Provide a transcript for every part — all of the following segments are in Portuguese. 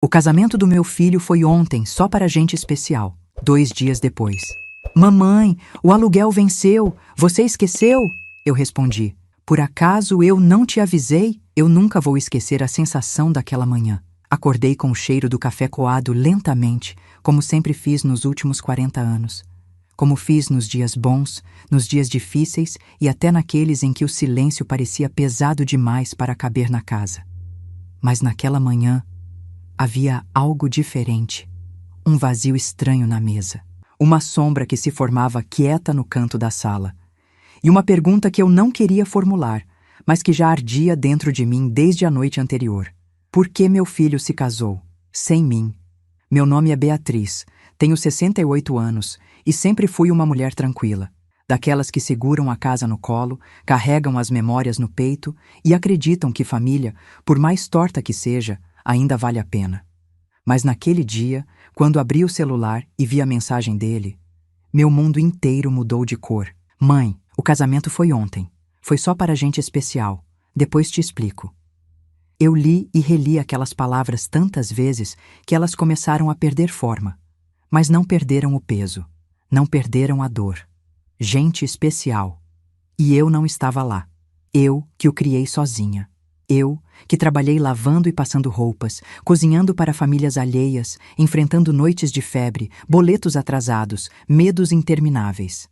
O casamento do meu filho foi ontem, só para gente especial. 2 dias depois. Mamãe, o aluguel venceu. Você esqueceu? Eu respondi. Por acaso eu não te avisei? Eu nunca vou esquecer a sensação daquela manhã. Acordei com o cheiro do café coado lentamente, como sempre fiz nos últimos 40 anos. Como fiz nos dias bons, nos dias difíceis e até naqueles em que o silêncio parecia pesado demais para caber na casa. Mas naquela manhã, havia algo diferente. Um vazio estranho na mesa. Uma sombra que se formava quieta no canto da sala. E uma pergunta que eu não queria formular, mas que já ardia dentro de mim desde a noite anterior. Por que meu filho se casou? Sem mim. Meu nome é Beatriz, tenho 68 anos e sempre fui uma mulher tranquila. Daquelas que seguram a casa no colo, carregam as memórias no peito e acreditam que família, por mais torta que seja, ainda vale a pena. Mas naquele dia, quando abri o celular e vi a mensagem dele, meu mundo inteiro mudou de cor. Mãe, o casamento foi ontem. Foi só para gente especial. Depois te explico. Eu li e reli aquelas palavras tantas vezes que elas começaram a perder forma. Mas não perderam o peso. Não perderam a dor. Gente especial. E eu não estava lá. Eu que o criei sozinha. Eu, que trabalhei lavando e passando roupas, cozinhando para famílias alheias, enfrentando noites de febre, boletos atrasados, medos intermináveis.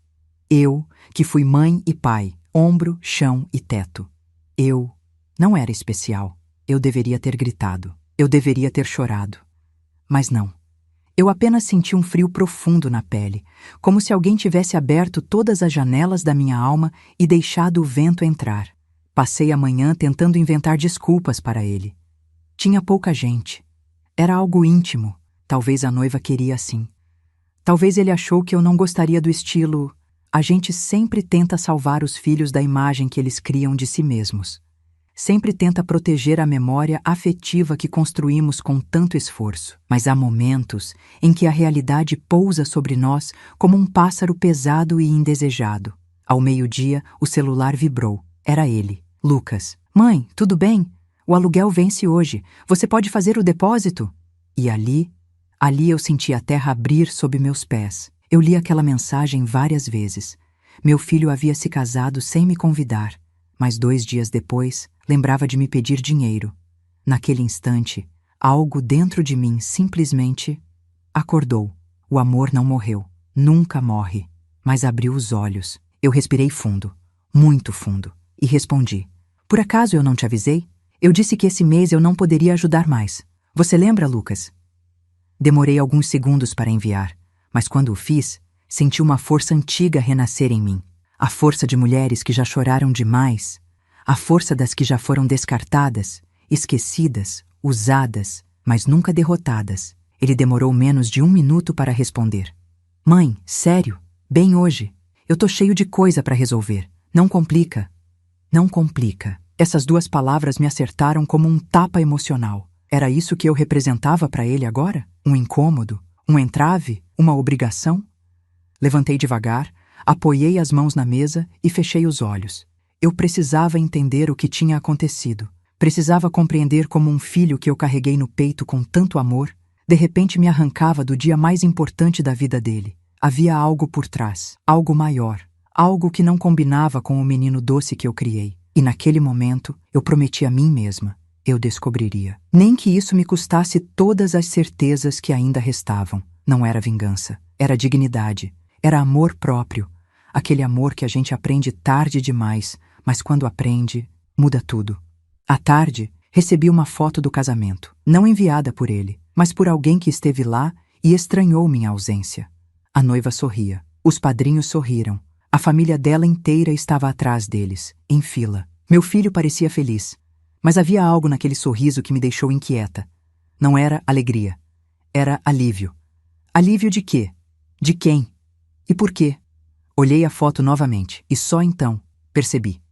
Eu, que fui mãe e pai, ombro, chão e teto. Eu não era especial. Eu deveria ter gritado. Eu deveria ter chorado. Mas não. Eu apenas senti um frio profundo na pele, como se alguém tivesse aberto todas as janelas da minha alma e deixado o vento entrar. Passei a manhã tentando inventar desculpas para ele. Tinha pouca gente. Era algo íntimo. Talvez a noiva queria assim. Talvez ele achou que eu não gostaria do estilo... A gente sempre tenta salvar os filhos da imagem que eles criam de si mesmos. Sempre tenta proteger a memória afetiva que construímos com tanto esforço. Mas há momentos em que a realidade pousa sobre nós como um pássaro pesado e indesejado. Ao meio-dia, o celular vibrou. Era ele. Lucas. Mãe, tudo bem? O aluguel vence hoje. Você pode fazer o depósito? E ali eu senti a terra abrir sob meus pés. Eu li aquela mensagem várias vezes. Meu filho havia se casado sem me convidar, mas 2 dias depois, lembrava de me pedir dinheiro. Naquele instante, algo dentro de mim simplesmente acordou. O amor não morreu. Nunca morre. Mas abriu os olhos. Eu respirei fundo. Muito fundo. E respondi. Por acaso eu não te avisei? Eu disse que esse mês eu não poderia ajudar mais. Você lembra, Lucas? Demorei alguns segundos para enviar, mas quando o fiz, senti uma força antiga renascer em mim. A força de mulheres que já choraram demais. A força das que já foram descartadas, esquecidas, usadas, mas nunca derrotadas. Ele demorou menos de 1 minuto para responder. Mãe, sério? Bem hoje. Eu tô cheio de coisa para resolver. Não complica. Não complica. Essas 2 palavras me acertaram como um tapa emocional. Era isso que eu representava para ele agora? Um incômodo? Um entrave? Uma obrigação? Levantei devagar, apoiei as mãos na mesa e fechei os olhos. Eu precisava entender o que tinha acontecido. Precisava compreender como um filho que eu carreguei no peito com tanto amor, de repente me arrancava do dia mais importante da vida dele. Havia algo por trás, algo maior. Algo que não combinava com o menino doce que eu criei. E naquele momento, eu prometi a mim mesma. Eu descobriria. Nem que isso me custasse todas as certezas que ainda restavam. Não era vingança. Era dignidade. Era amor próprio. Aquele amor que a gente aprende tarde demais, mas quando aprende, muda tudo. À tarde, recebi uma foto do casamento. Não enviada por ele, mas por alguém que esteve lá e estranhou minha ausência. A noiva sorria. Os padrinhos sorriram. A família dela inteira estava atrás deles, em fila. Meu filho parecia feliz, mas havia algo naquele sorriso que me deixou inquieta. Não era alegria. Era alívio. Alívio de quê? De quem? E por quê? Olhei a foto novamente e só então percebi.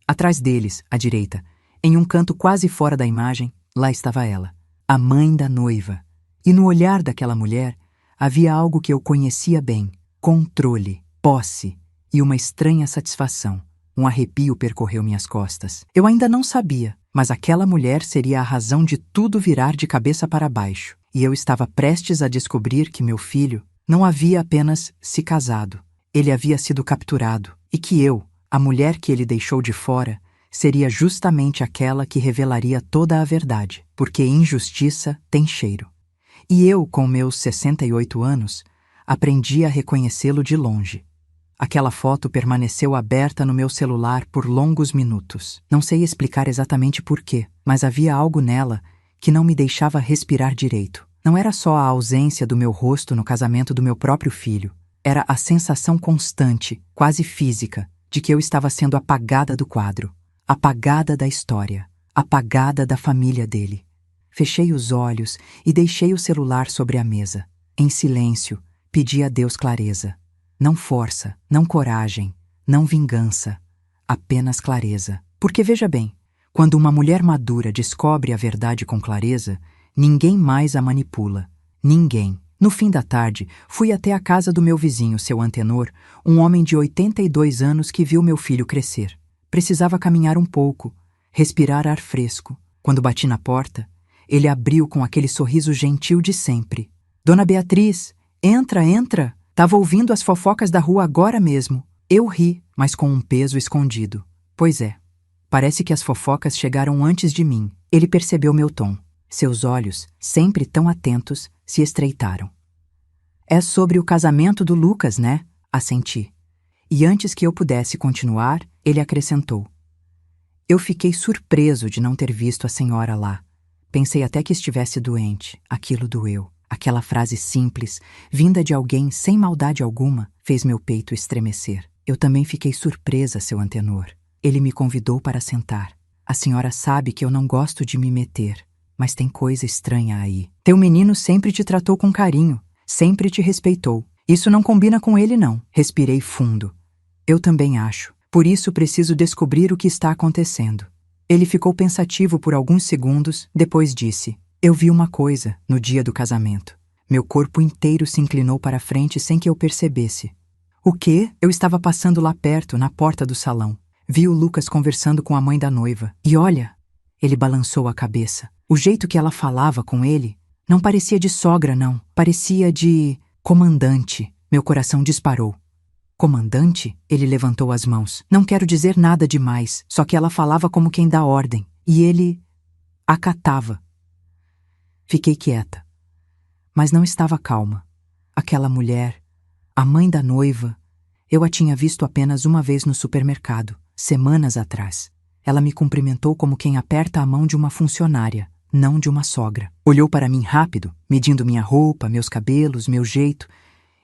Atrás deles, à direita, em um canto quase fora da imagem, lá estava ela, a mãe da noiva. E no olhar daquela mulher havia algo que eu conhecia bem: controle, posse. E uma estranha satisfação. Um arrepio percorreu minhas costas. Eu ainda não sabia. Mas aquela mulher seria a razão de tudo virar de cabeça para baixo. E eu estava prestes a descobrir que meu filho não havia apenas se casado, ele havia sido capturado, e que eu, a mulher que ele deixou de fora, seria justamente aquela que revelaria toda a verdade, porque injustiça tem cheiro. E eu, com meus 68 anos, aprendi a reconhecê-lo de longe. Aquela foto permaneceu aberta no meu celular por longos minutos. Não sei explicar exatamente por quê, mas havia algo nela que não me deixava respirar direito. Não era só a ausência do meu rosto no casamento do meu próprio filho. Era a sensação constante, quase física, de que eu estava sendo apagada do quadro, apagada da história, apagada da família dele. Fechei os olhos e deixei o celular sobre a mesa. Em silêncio, pedi a Deus clareza. Não força, não coragem, não vingança, apenas clareza. Porque veja bem, quando uma mulher madura descobre a verdade com clareza, ninguém mais a manipula. Ninguém. No fim da tarde, fui até a casa do meu vizinho, seu Antenor, um homem de 82 anos que viu meu filho crescer. Precisava caminhar um pouco, respirar ar fresco. Quando bati na porta, ele abriu com aquele sorriso gentil de sempre. Dona Beatriz, entra, entra! Tava ouvindo as fofocas da rua agora mesmo. Eu ri, mas com um peso escondido. Pois é, parece que as fofocas chegaram antes de mim. Ele percebeu meu tom. Seus olhos, sempre tão atentos, se estreitaram. É sobre o casamento do Lucas, né? Assenti. E antes que eu pudesse continuar, ele acrescentou. Eu fiquei surpreso de não ter visto a senhora lá. Pensei até que estivesse doente. Aquilo doeu. Aquela frase simples, vinda de alguém sem maldade alguma, fez meu peito estremecer. Eu também fiquei surpresa, seu Antenor. Ele me convidou para sentar. A senhora sabe que eu não gosto de me meter, mas tem coisa estranha aí. Teu menino sempre te tratou com carinho, sempre te respeitou. Isso não combina com ele, não. Respirei fundo. Eu também acho. Por isso preciso descobrir o que está acontecendo. Ele ficou pensativo por alguns segundos, depois disse. Eu vi uma coisa no dia do casamento. Meu corpo inteiro se inclinou para frente sem que eu percebesse. O quê? Eu estava passando lá perto, na porta do salão. Vi o Lucas conversando com a mãe da noiva. E olha, ele balançou a cabeça. O jeito que ela falava com ele não parecia de sogra, não. Parecia de comandante. Meu coração disparou. Comandante? Ele levantou as mãos. Não quero dizer nada demais, só que ela falava como quem dá ordem. E ele acatava. Fiquei quieta, mas não estava calma. Aquela mulher, a mãe da noiva, eu a tinha visto apenas uma vez no supermercado, semanas atrás. Ela me cumprimentou como quem aperta a mão de uma funcionária, não de uma sogra. Olhou para mim rápido, medindo minha roupa, meus cabelos, meu jeito,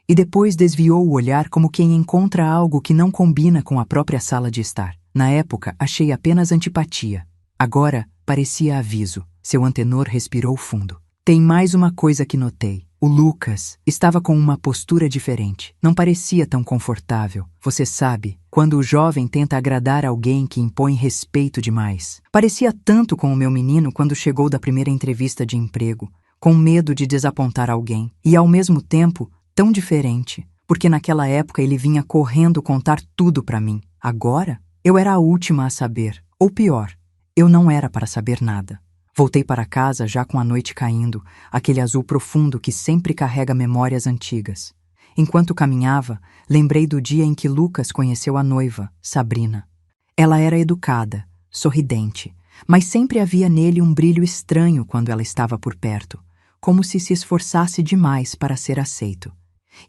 e depois desviou o olhar como quem encontra algo que não combina com a própria sala de estar. Na época, achei apenas antipatia. Agora, parecia aviso. Seu Antenor respirou fundo. Tem mais uma coisa que notei. O Lucas estava com uma postura diferente. Não parecia tão confortável. Você sabe, quando o jovem tenta agradar alguém que impõe respeito demais. Parecia tanto com o meu menino quando chegou da primeira entrevista de emprego, com medo de desapontar alguém. E ao mesmo tempo, tão diferente, porque naquela época ele vinha correndo contar tudo para mim. Agora, eu era a última a saber. Ou pior, eu não era para saber nada. Voltei para casa já com a noite caindo, aquele azul profundo que sempre carrega memórias antigas. Enquanto caminhava, lembrei do dia em que Lucas conheceu a noiva, Sabrina. Ela era educada, sorridente, mas sempre havia nele um brilho estranho quando ela estava por perto, como se esforçasse demais para ser aceito.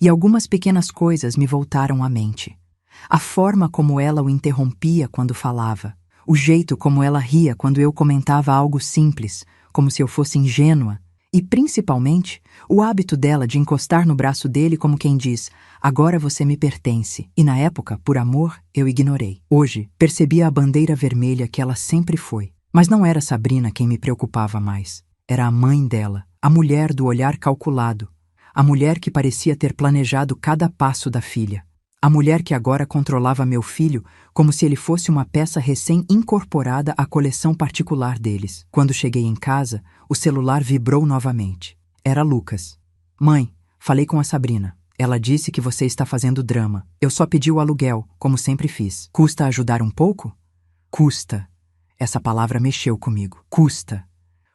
E algumas pequenas coisas me voltaram à mente. A forma como ela o interrompia quando falava, o jeito como ela ria quando eu comentava algo simples, como se eu fosse ingênua, e principalmente o hábito dela de encostar no braço dele como quem diz, agora você me pertence, e na época, por amor, eu ignorei. Hoje, percebia a bandeira vermelha que ela sempre foi, mas não era Sabrina quem me preocupava mais. Era a mãe dela, a mulher do olhar calculado, a mulher que parecia ter planejado cada passo da filha. A mulher que agora controlava meu filho como se ele fosse uma peça recém-incorporada à coleção particular deles. Quando cheguei em casa, o celular vibrou novamente. Era Lucas. Mãe, falei com a Sabrina. Ela disse que você está fazendo drama. Eu só pedi o aluguel, como sempre fiz. Custa ajudar um pouco? Custa. Essa palavra mexeu comigo. Custa.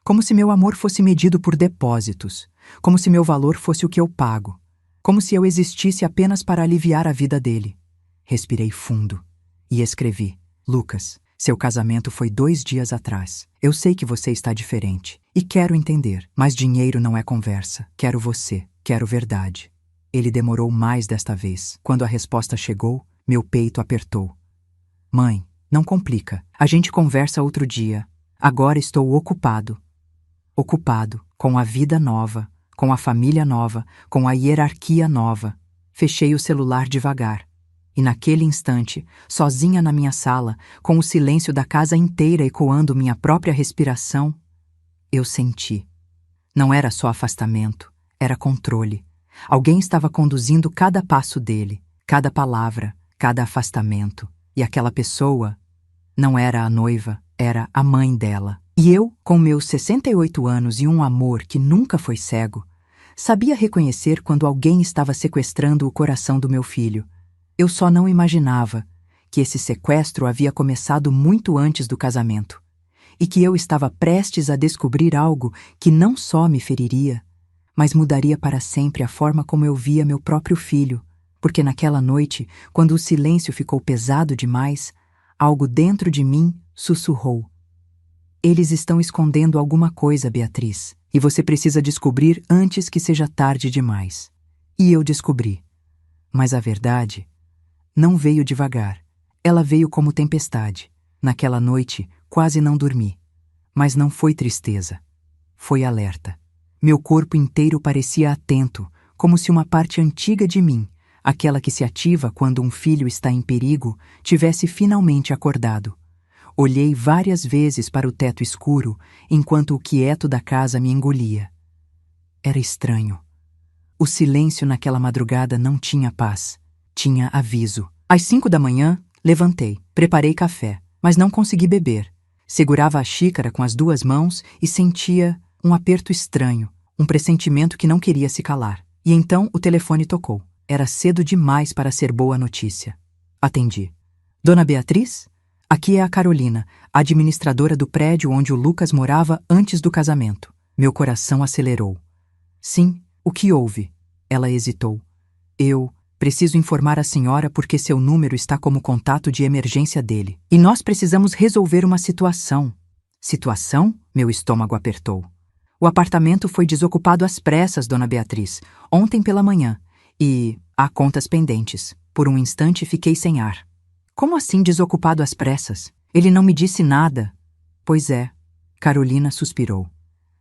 Como se meu amor fosse medido por depósitos. Como se meu valor fosse o que eu pago. Como se eu existisse apenas para aliviar a vida dele. Respirei fundo e escrevi: Lucas, seu casamento foi 2 dias atrás. Eu sei que você está diferente e quero entender, mas dinheiro não é conversa. Quero você, quero verdade. Ele demorou mais desta vez. Quando a resposta chegou, meu peito apertou. Mãe, não complica. A gente conversa outro dia. Agora estou ocupado. Ocupado com a vida nova, com a família nova, com a hierarquia nova. Fechei o celular devagar. E naquele instante, sozinha na minha sala, com o silêncio da casa inteira ecoando minha própria respiração, eu senti. Não era só afastamento, era controle. Alguém estava conduzindo cada passo dele, cada palavra, cada afastamento. E aquela pessoa não era a noiva, era a mãe dela. E eu, com meus 68 anos e um amor que nunca foi cego, sabia reconhecer quando alguém estava sequestrando o coração do meu filho. Eu só não imaginava que esse sequestro havia começado muito antes do casamento e que eu estava prestes a descobrir algo que não só me feriria, mas mudaria para sempre a forma como eu via meu próprio filho, porque naquela noite, quando o silêncio ficou pesado demais, algo dentro de mim sussurrou: eles estão escondendo alguma coisa, Beatriz, e você precisa descobrir antes que seja tarde demais. E eu descobri. Mas a verdade não veio devagar. Ela veio como tempestade. Naquela noite, quase não dormi. Mas não foi tristeza. Foi alerta. Meu corpo inteiro parecia atento, como se uma parte antiga de mim, aquela que se ativa quando um filho está em perigo, tivesse finalmente acordado. Olhei várias vezes para o teto escuro, enquanto o quieto da casa me engolia. Era estranho. O silêncio naquela madrugada não tinha paz. Tinha aviso. Às 5 da manhã, levantei, preparei café, mas não consegui beber. Segurava a xícara com as 2 mãos e sentia um aperto estranho, um pressentimento que não queria se calar. E então o telefone tocou. Era cedo demais para ser boa notícia. Atendi. Dona Beatriz? Aqui é a Carolina, administradora do prédio onde o Lucas morava antes do casamento. Meu coração acelerou. Sim, o que houve? Ela hesitou. Eu preciso informar a senhora porque seu número está como contato de emergência dele. E nós precisamos resolver uma situação. Situação? Meu estômago apertou. O apartamento foi desocupado às pressas, Dona Beatriz, ontem pela manhã. E há contas pendentes. Por um instante fiquei sem ar. Como assim desocupado às pressas? Ele não me disse nada. Pois é, Carolina suspirou.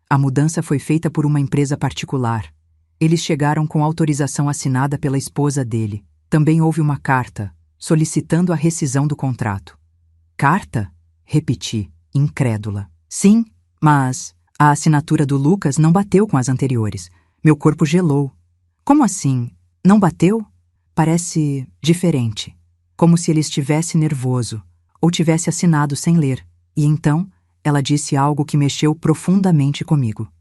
A mudança foi feita por uma empresa particular. Eles chegaram com autorização assinada pela esposa dele. Também houve uma carta, solicitando a rescisão do contrato. Carta? Repeti, incrédula. Sim, mas a assinatura do Lucas não bateu com as anteriores. Meu corpo gelou. Como assim? Não bateu? Parece diferente. Como se ele estivesse nervoso, ou tivesse assinado sem ler. E então, ela disse algo que mexeu profundamente comigo.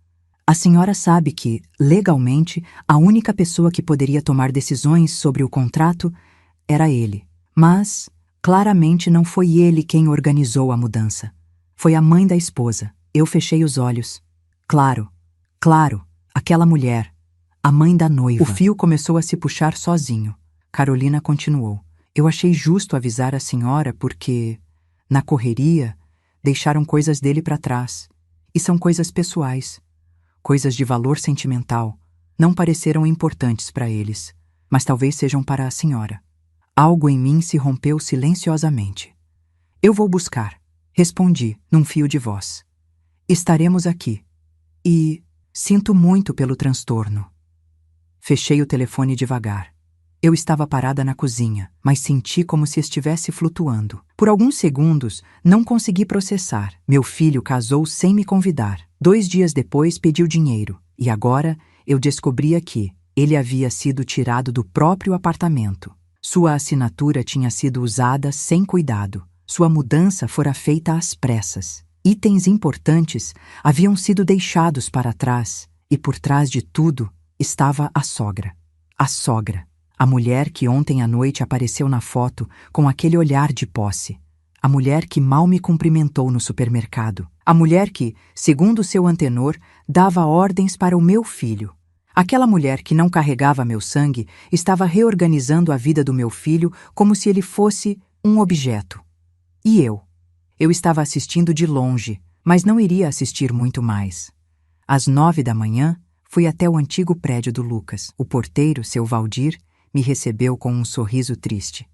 A senhora sabe que, legalmente, a única pessoa que poderia tomar decisões sobre o contrato era ele. Mas, claramente, não foi ele quem organizou a mudança. Foi a mãe da esposa. Eu fechei os olhos. Claro, aquela mulher, a mãe da noiva. O fio começou a se puxar sozinho. Carolina continuou. Eu achei justo avisar a senhora porque, na correria, deixaram coisas dele para trás. E são coisas pessoais. Coisas de valor sentimental. Não pareceram importantes para eles, mas talvez sejam para a senhora. Algo em mim se rompeu silenciosamente. Eu vou buscar, respondi, num fio de voz. Estaremos aqui. E sinto muito pelo transtorno. Fechei o telefone devagar. Eu estava parada na cozinha, mas senti como se estivesse flutuando. Por alguns segundos, não consegui processar. Meu filho casou sem me convidar. 2 dias depois, pediu dinheiro. E agora, eu descobria que ele havia sido tirado do próprio apartamento. Sua assinatura tinha sido usada sem cuidado. Sua mudança fora feita às pressas. Itens importantes haviam sido deixados para trás. E por trás de tudo, estava a sogra. A sogra. A mulher que ontem à noite apareceu na foto com aquele olhar de posse. A mulher que mal me cumprimentou no supermercado. A mulher que, segundo seu antenor, dava ordens para o meu filho. Aquela mulher que não carregava meu sangue estava reorganizando a vida do meu filho como se ele fosse um objeto. E eu? Eu estava assistindo de longe, mas não iria assistir muito mais. Às 9 da manhã, fui até o antigo prédio do Lucas. O porteiro, seu Valdir, me recebeu com um sorriso triste.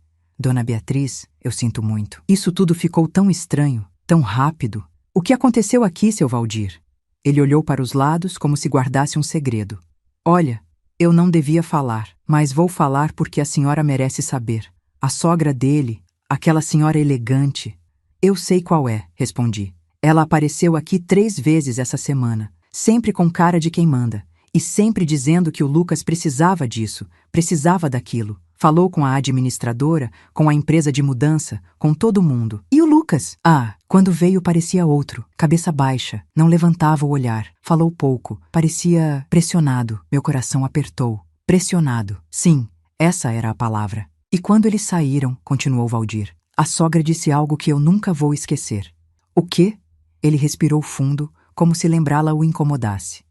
Dona Beatriz, eu sinto muito. Isso tudo ficou tão estranho, tão rápido. O que aconteceu aqui, seu Valdir? Ele olhou para os lados como se guardasse um segredo. Olha, eu não devia falar, mas vou falar porque a senhora merece saber. A sogra dele, aquela senhora elegante. Eu sei qual é, respondi. Ela apareceu aqui 3 vezes essa semana, sempre com cara de quem manda, e sempre dizendo que o Lucas precisava disso, precisava daquilo. Falou com a administradora, com a empresa de mudança, com todo mundo. E o Lucas? Ah, quando veio parecia outro, cabeça baixa, não levantava o olhar, falou pouco, parecia pressionado. Meu coração apertou. Pressionado. Sim, essa era a palavra. E quando eles saíram, continuou Valdir, a sogra disse algo que eu nunca vou esquecer. O quê? Ele respirou fundo, como se lembrá-la o incomodasse.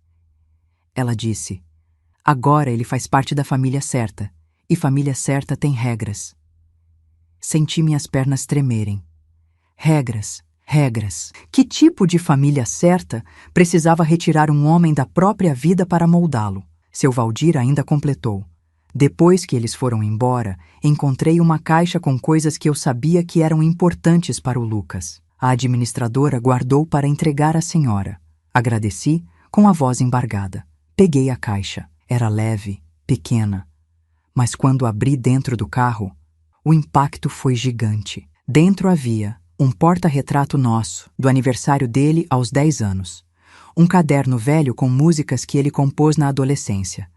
Ela disse, agora ele faz parte da família certa. E família certa tem regras. Senti minhas pernas tremerem. Regras, regras. Que tipo de família certa precisava retirar um homem da própria vida para moldá-lo? Seu Valdir ainda completou. Depois que eles foram embora, encontrei uma caixa com coisas que eu sabia que eram importantes para o Lucas. A administradora guardou para entregar à senhora. Agradeci, com a voz embargada. Peguei a caixa. Era leve, pequena. Mas quando abri dentro do carro, o impacto foi gigante. Dentro havia um porta-retrato nosso, do aniversário dele aos 10 anos. Um caderno velho com músicas que ele compôs na adolescência.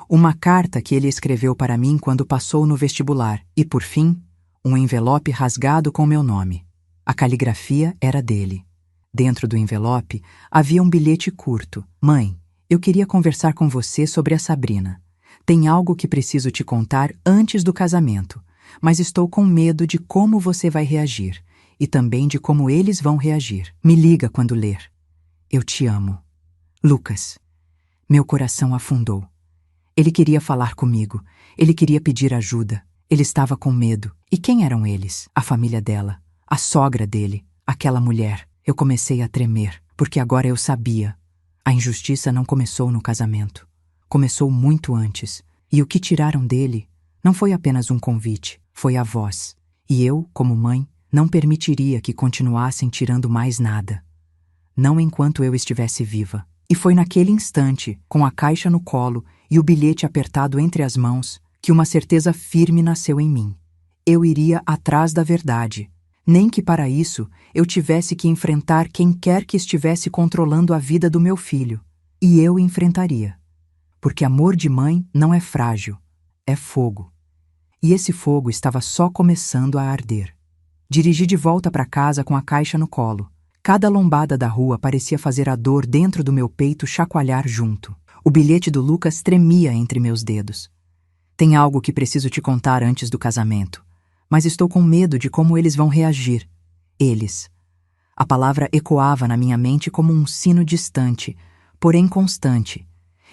Uma carta que ele escreveu para mim quando passou no vestibular. E, por fim, um envelope rasgado com meu nome. A caligrafia era dele. Dentro do envelope havia um bilhete curto. Mãe, eu queria conversar com você sobre a Sabrina. Tem algo que preciso te contar antes do casamento, mas estou com medo de como você vai reagir e também de como eles vão reagir. Me liga quando ler. Eu te amo. Lucas. Meu coração afundou. Ele queria falar comigo. Ele queria pedir ajuda. Ele estava com medo. E quem eram eles? A família dela. A sogra dele. Aquela mulher. Eu comecei a tremer, porque agora eu sabia. A injustiça não começou no casamento. Começou muito antes, e o que tiraram dele não foi apenas um convite, foi a voz. E eu, como mãe, não permitiria que continuassem tirando mais nada. Não enquanto eu estivesse viva. E foi naquele instante, com a caixa no colo e o bilhete apertado entre as mãos, que uma certeza firme nasceu em mim. Eu iria atrás da verdade, nem que para isso eu tivesse que enfrentar quem quer que estivesse controlando a vida do meu filho. E eu enfrentaria. Porque amor de mãe não é frágil, é fogo. E esse fogo estava só começando a arder. Dirigi de volta para casa com a caixa no colo. Cada lombada da rua parecia fazer a dor dentro do meu peito chacoalhar junto. O bilhete do Lucas tremia entre meus dedos. Tem algo que preciso te contar antes do casamento, mas estou com medo de como eles vão reagir. Eles. A palavra ecoava na minha mente como um sino distante, porém constante.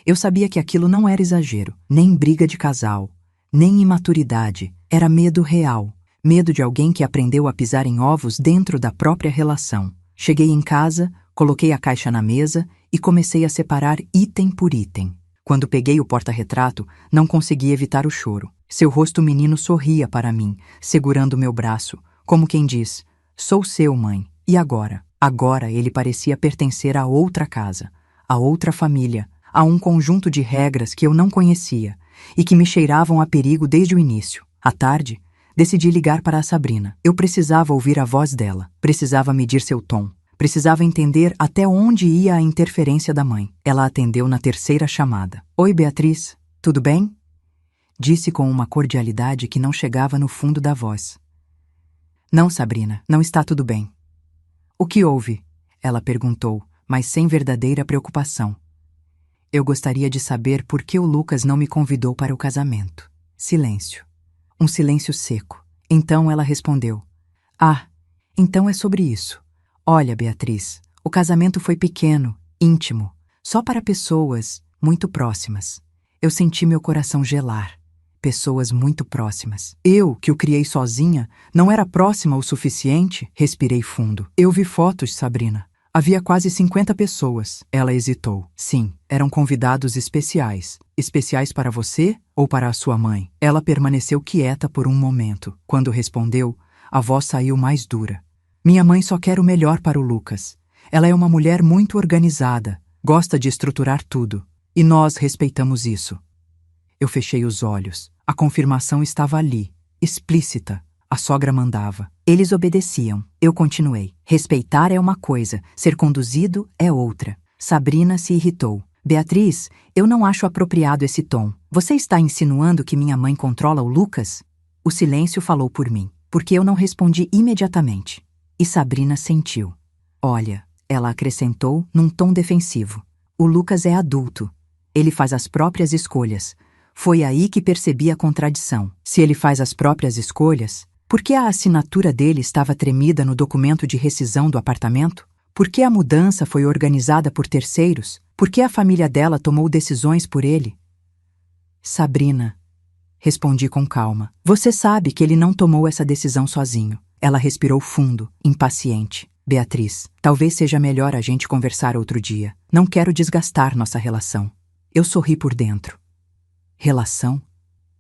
Eu sabia que aquilo não era exagero, nem briga de casal, nem imaturidade. Era medo real, medo de alguém que aprendeu a pisar em ovos dentro da própria relação. Cheguei em casa, coloquei a caixa na mesa e comecei a separar item por item. Quando peguei o porta-retrato, não consegui evitar o choro. Seu rosto menino sorria para mim, segurando meu braço, como quem diz, sou seu, mãe, e agora? Agora ele parecia pertencer a outra casa, a outra família, a um conjunto de regras que eu não conhecia e que me cheiravam a perigo desde o início. À tarde, decidi ligar para a Sabrina. Eu precisava ouvir a voz dela, precisava medir seu tom, precisava entender até onde ia a interferência da mãe. Ela atendeu na 3ª chamada. Oi, Beatriz, tudo bem? Disse com uma cordialidade que não chegava no fundo da voz. Não, Sabrina, não está tudo bem. O que houve? Ela perguntou, mas sem verdadeira preocupação. Eu gostaria de saber por que o Lucas não me convidou para o casamento. Silêncio. Um silêncio seco. Então ela respondeu. Ah, Então é sobre isso. Olha, Beatriz, o casamento foi pequeno, íntimo, só para pessoas muito próximas. Eu senti meu coração gelar. Pessoas muito próximas. Eu, que o criei sozinha, não era próxima o suficiente? Respirei fundo. Eu vi fotos, Sabrina. Havia quase 50 pessoas. Ela hesitou. Sim, eram convidados especiais. Especiais para você ou para a sua mãe? Ela permaneceu quieta por um momento. Quando respondeu, a voz saiu mais dura. Minha mãe só quer o melhor para o Lucas. Ela é uma mulher muito organizada, gosta de estruturar tudo. E nós respeitamos isso. Eu fechei os olhos. A confirmação estava ali, explícita. A sogra mandava. Eles obedeciam. Eu continuei. Respeitar é uma coisa, ser conduzido é outra. Sabrina se irritou. Beatriz, eu não acho apropriado esse tom. Você está insinuando que minha mãe controla o Lucas? O silêncio falou por mim, porque eu não respondi imediatamente. E Sabrina sentiu. Olha, ela acrescentou num tom defensivo. O Lucas é adulto. Ele faz as próprias escolhas. Foi aí que percebi a contradição. Se ele faz as próprias escolhas, por que a assinatura dele estava tremida no documento de rescisão do apartamento? Por que a mudança foi organizada por terceiros? Por que a família dela tomou decisões por ele? Sabrina, respondi com calma. Você sabe que ele não tomou essa decisão sozinho. Ela respirou fundo, impaciente. Beatriz, talvez seja melhor a gente conversar outro dia. Não quero desgastar nossa relação. Eu sorri por dentro. Relação?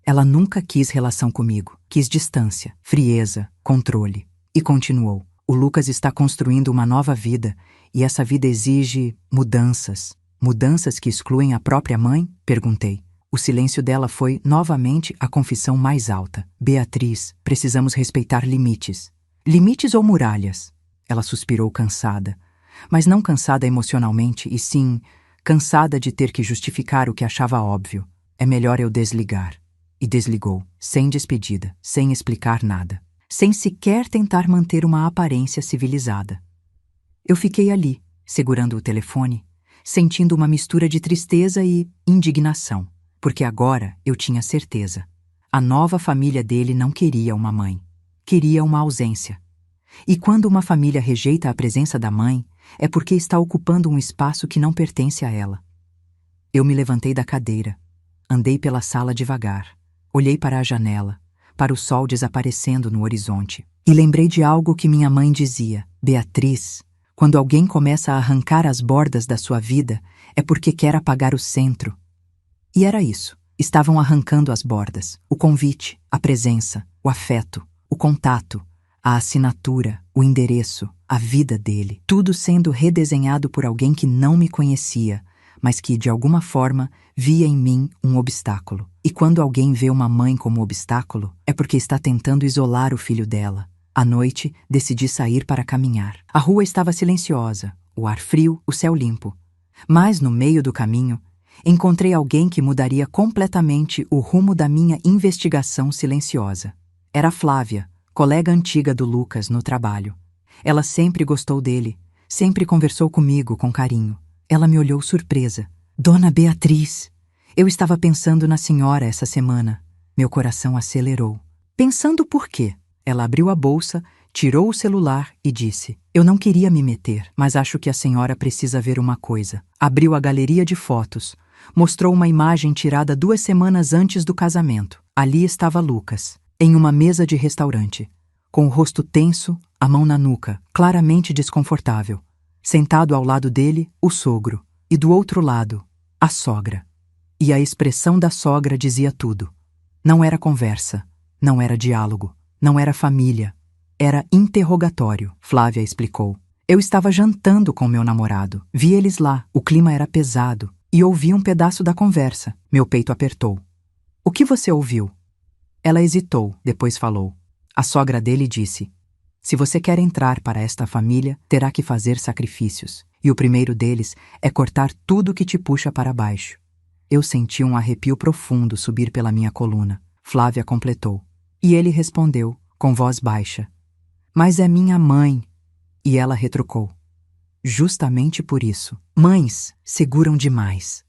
Ela nunca quis relação comigo. Quis distância, frieza, controle. E continuou. O Lucas está construindo uma nova vida e essa vida exige mudanças. Mudanças que excluem a própria mãe? Perguntei. O silêncio dela foi, novamente, a confissão mais alta. Beatriz, precisamos respeitar limites. Limites ou muralhas? Ela suspirou cansada. Mas não cansada emocionalmente, e sim, cansada de ter que justificar o que achava óbvio. É melhor eu desligar. E desligou, sem despedida, sem explicar nada. Sem sequer tentar manter uma aparência civilizada. Eu fiquei ali, segurando o telefone, sentindo uma mistura de tristeza e indignação. Porque agora eu tinha certeza. A nova família dele não queria uma mãe. Queria uma ausência. E quando uma família rejeita a presença da mãe, é porque está ocupando um espaço que não pertence a ela. Eu me levantei da cadeira. Andei pela sala devagar. Olhei para a janela, para o sol desaparecendo no horizonte. E lembrei de algo que minha mãe dizia. Beatriz, quando alguém começa a arrancar as bordas da sua vida, é porque quer apagar o centro. E era isso. Estavam arrancando as bordas. O convite, a presença, o afeto, o contato, a assinatura, o endereço, a vida dele. Tudo sendo redesenhado por alguém que não me conhecia, mas que, de alguma forma, via em mim um obstáculo. E quando alguém vê uma mãe como obstáculo, é porque está tentando isolar o filho dela. À noite, decidi sair para caminhar. A rua estava silenciosa, o ar frio, o céu limpo. Mas, no meio do caminho, encontrei alguém que mudaria completamente o rumo da minha investigação silenciosa. Era Flávia, colega antiga do Lucas no trabalho. Ela sempre gostou dele, sempre conversou comigo com carinho. Ela me olhou surpresa. Dona Beatriz, eu estava pensando na senhora essa semana. Meu coração acelerou. Pensando por quê? Ela abriu a bolsa, tirou o celular e disse: Eu não queria me meter, mas acho que a senhora precisa ver uma coisa. Abriu a galeria de fotos. Mostrou uma imagem tirada 2 semanas antes do casamento. Ali estava Lucas, em uma mesa de restaurante, com o rosto tenso, a mão na nuca, claramente desconfortável. Sentado ao lado dele, o sogro, e do outro lado, a sogra. E a expressão da sogra dizia tudo. Não era conversa, não era diálogo, não era família, era interrogatório, Flávia explicou. Eu estava jantando com meu namorado, vi eles lá, o clima era pesado, e ouvi um pedaço da conversa. Meu peito apertou. O que você ouviu? Ela hesitou, depois falou. A sogra dele disse: Se você quer entrar para esta família, terá que fazer sacrifícios. E o primeiro deles é cortar tudo que te puxa para baixo. Eu senti um arrepio profundo subir pela minha coluna. Flávia completou. E ele respondeu, com voz baixa: Mas é minha mãe. E ela retrucou: Justamente por isso. Mães seguram demais.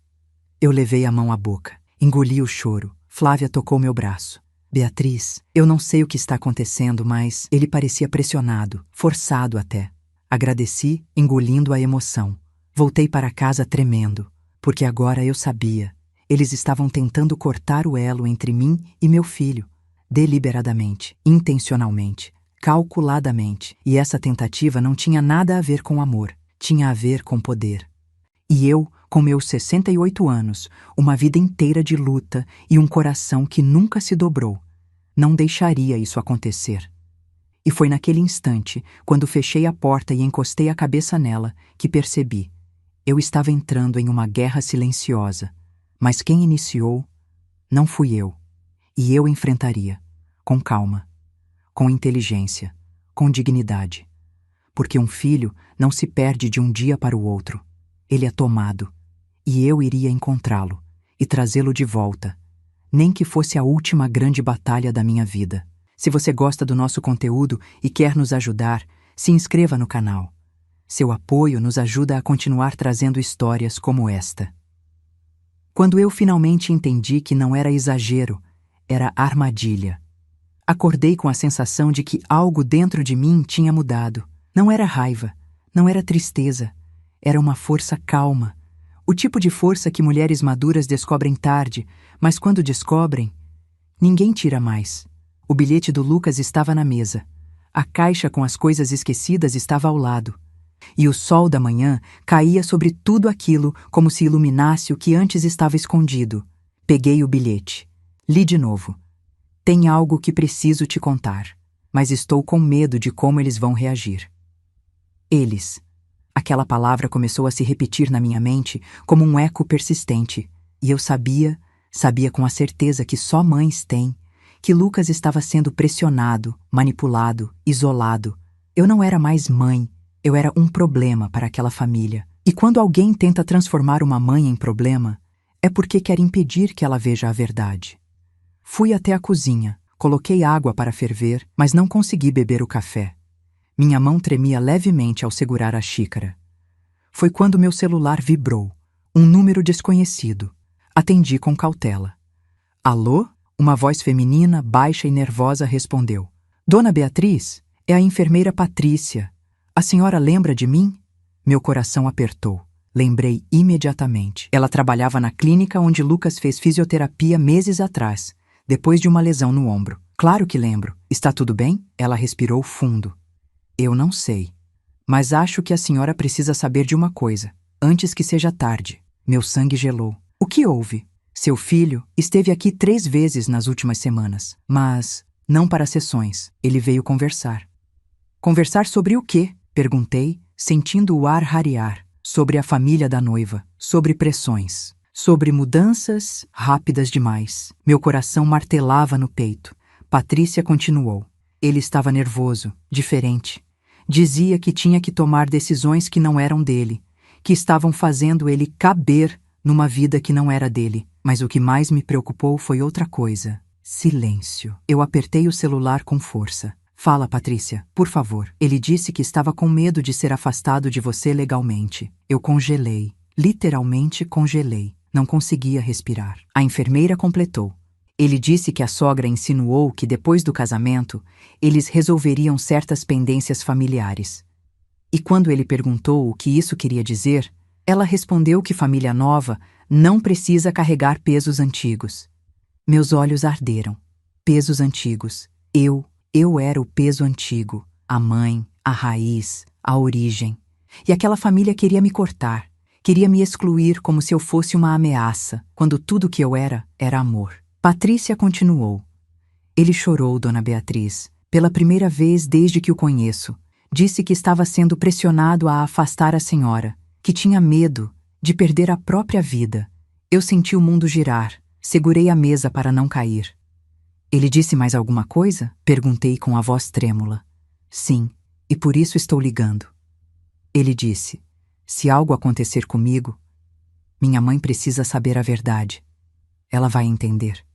Eu levei a mão à boca. Engoli o choro. Flávia tocou meu braço. Beatriz, eu não sei o que está acontecendo, mas ele parecia pressionado, forçado até. Agradeci, engolindo a emoção. Voltei para casa tremendo, porque agora eu sabia. Eles estavam tentando cortar o elo entre mim e meu filho, deliberadamente, intencionalmente, calculadamente. E essa tentativa não tinha nada a ver com amor, tinha a ver com poder. E eu, com meus 68 anos, uma vida inteira de luta e um coração que nunca se dobrou, não deixaria isso acontecer. E foi naquele instante, quando fechei a porta e encostei a cabeça nela, que percebi. Eu estava entrando em uma guerra silenciosa, mas quem iniciou não fui eu. E eu enfrentaria, com calma, com inteligência, com dignidade. Porque um filho não se perde de um dia para o outro. Ele é tomado, e eu iria encontrá-lo e trazê-lo de volta, nem que fosse a última grande batalha da minha vida. Se você gosta do nosso conteúdo e quer nos ajudar, se inscreva no canal. Seu apoio nos ajuda a continuar trazendo histórias como esta. Quando eu finalmente entendi que não era exagero, era armadilha. Acordei com a sensação de que algo dentro de mim tinha mudado. Não era raiva, não era tristeza. Era uma força calma, o tipo de força que mulheres maduras descobrem tarde, mas quando descobrem, ninguém tira mais. O bilhete do Lucas estava na mesa, a caixa com as coisas esquecidas estava ao lado, e o sol da manhã caía sobre tudo aquilo como se iluminasse o que antes estava escondido. Peguei o bilhete, li de novo. Tem algo que preciso te contar, mas estou com medo de como eles vão reagir. Eles. Aquela palavra começou a se repetir na minha mente como um eco persistente, e eu sabia com a certeza que só mães têm, que Lucas estava sendo pressionado, manipulado, isolado. Eu não era mais mãe, eu era um problema para aquela família. E quando alguém tenta transformar uma mãe em problema, é porque quer impedir que ela veja a verdade. Fui até a cozinha, coloquei água para ferver, mas não consegui beber o café. Minha mão tremia levemente ao segurar a xícara. Foi quando meu celular vibrou. Um número desconhecido. Atendi com cautela. Alô? Uma voz feminina, baixa e nervosa respondeu. Dona Beatriz, é a enfermeira Patrícia. A senhora lembra de mim? Meu coração apertou. Lembrei imediatamente. Ela trabalhava na clínica onde Lucas fez fisioterapia meses atrás, depois de uma lesão no ombro. Claro que lembro. Está tudo bem? Ela respirou fundo. Eu não sei, mas acho que a senhora precisa saber de uma coisa, antes que seja tarde. Meu sangue gelou. O que houve? Seu filho esteve aqui 3 vezes nas últimas semanas, mas não para sessões. Ele veio conversar. Conversar sobre o quê? Perguntei, sentindo o ar rarear. Sobre a família da noiva, sobre pressões, sobre mudanças rápidas demais. Meu coração martelava no peito. Patrícia continuou. Ele estava nervoso, diferente. Dizia que tinha que tomar decisões que não eram dele, que estavam fazendo ele caber numa vida que não era dele. Mas o que mais me preocupou foi outra coisa. Silêncio. Eu apertei o celular com força. Fala, Patrícia, por favor. Ele disse que estava com medo de ser afastado de você legalmente. Eu congelei. Literalmente congelei. Não conseguia respirar. A enfermeira completou. Ele disse que a sogra insinuou que depois do casamento, eles resolveriam certas pendências familiares. E quando ele perguntou o que isso queria dizer, ela respondeu que família nova não precisa carregar pesos antigos. Meus olhos arderam. Pesos antigos. Eu era o peso antigo. A mãe, a raiz, a origem. E aquela família queria me cortar. Queria me excluir como se eu fosse uma ameaça, quando tudo que eu era amor. Patrícia continuou. Ele chorou, Dona Beatriz, pela primeira vez desde que o conheço. Disse que estava sendo pressionado a afastar a senhora, que tinha medo de perder a própria vida. Eu senti o mundo girar, segurei a mesa para não cair. Ele disse mais alguma coisa? Perguntei com a voz trêmula. Sim, e por isso estou ligando. Ele disse, se algo acontecer comigo, minha mãe precisa saber a verdade. Ela vai entender.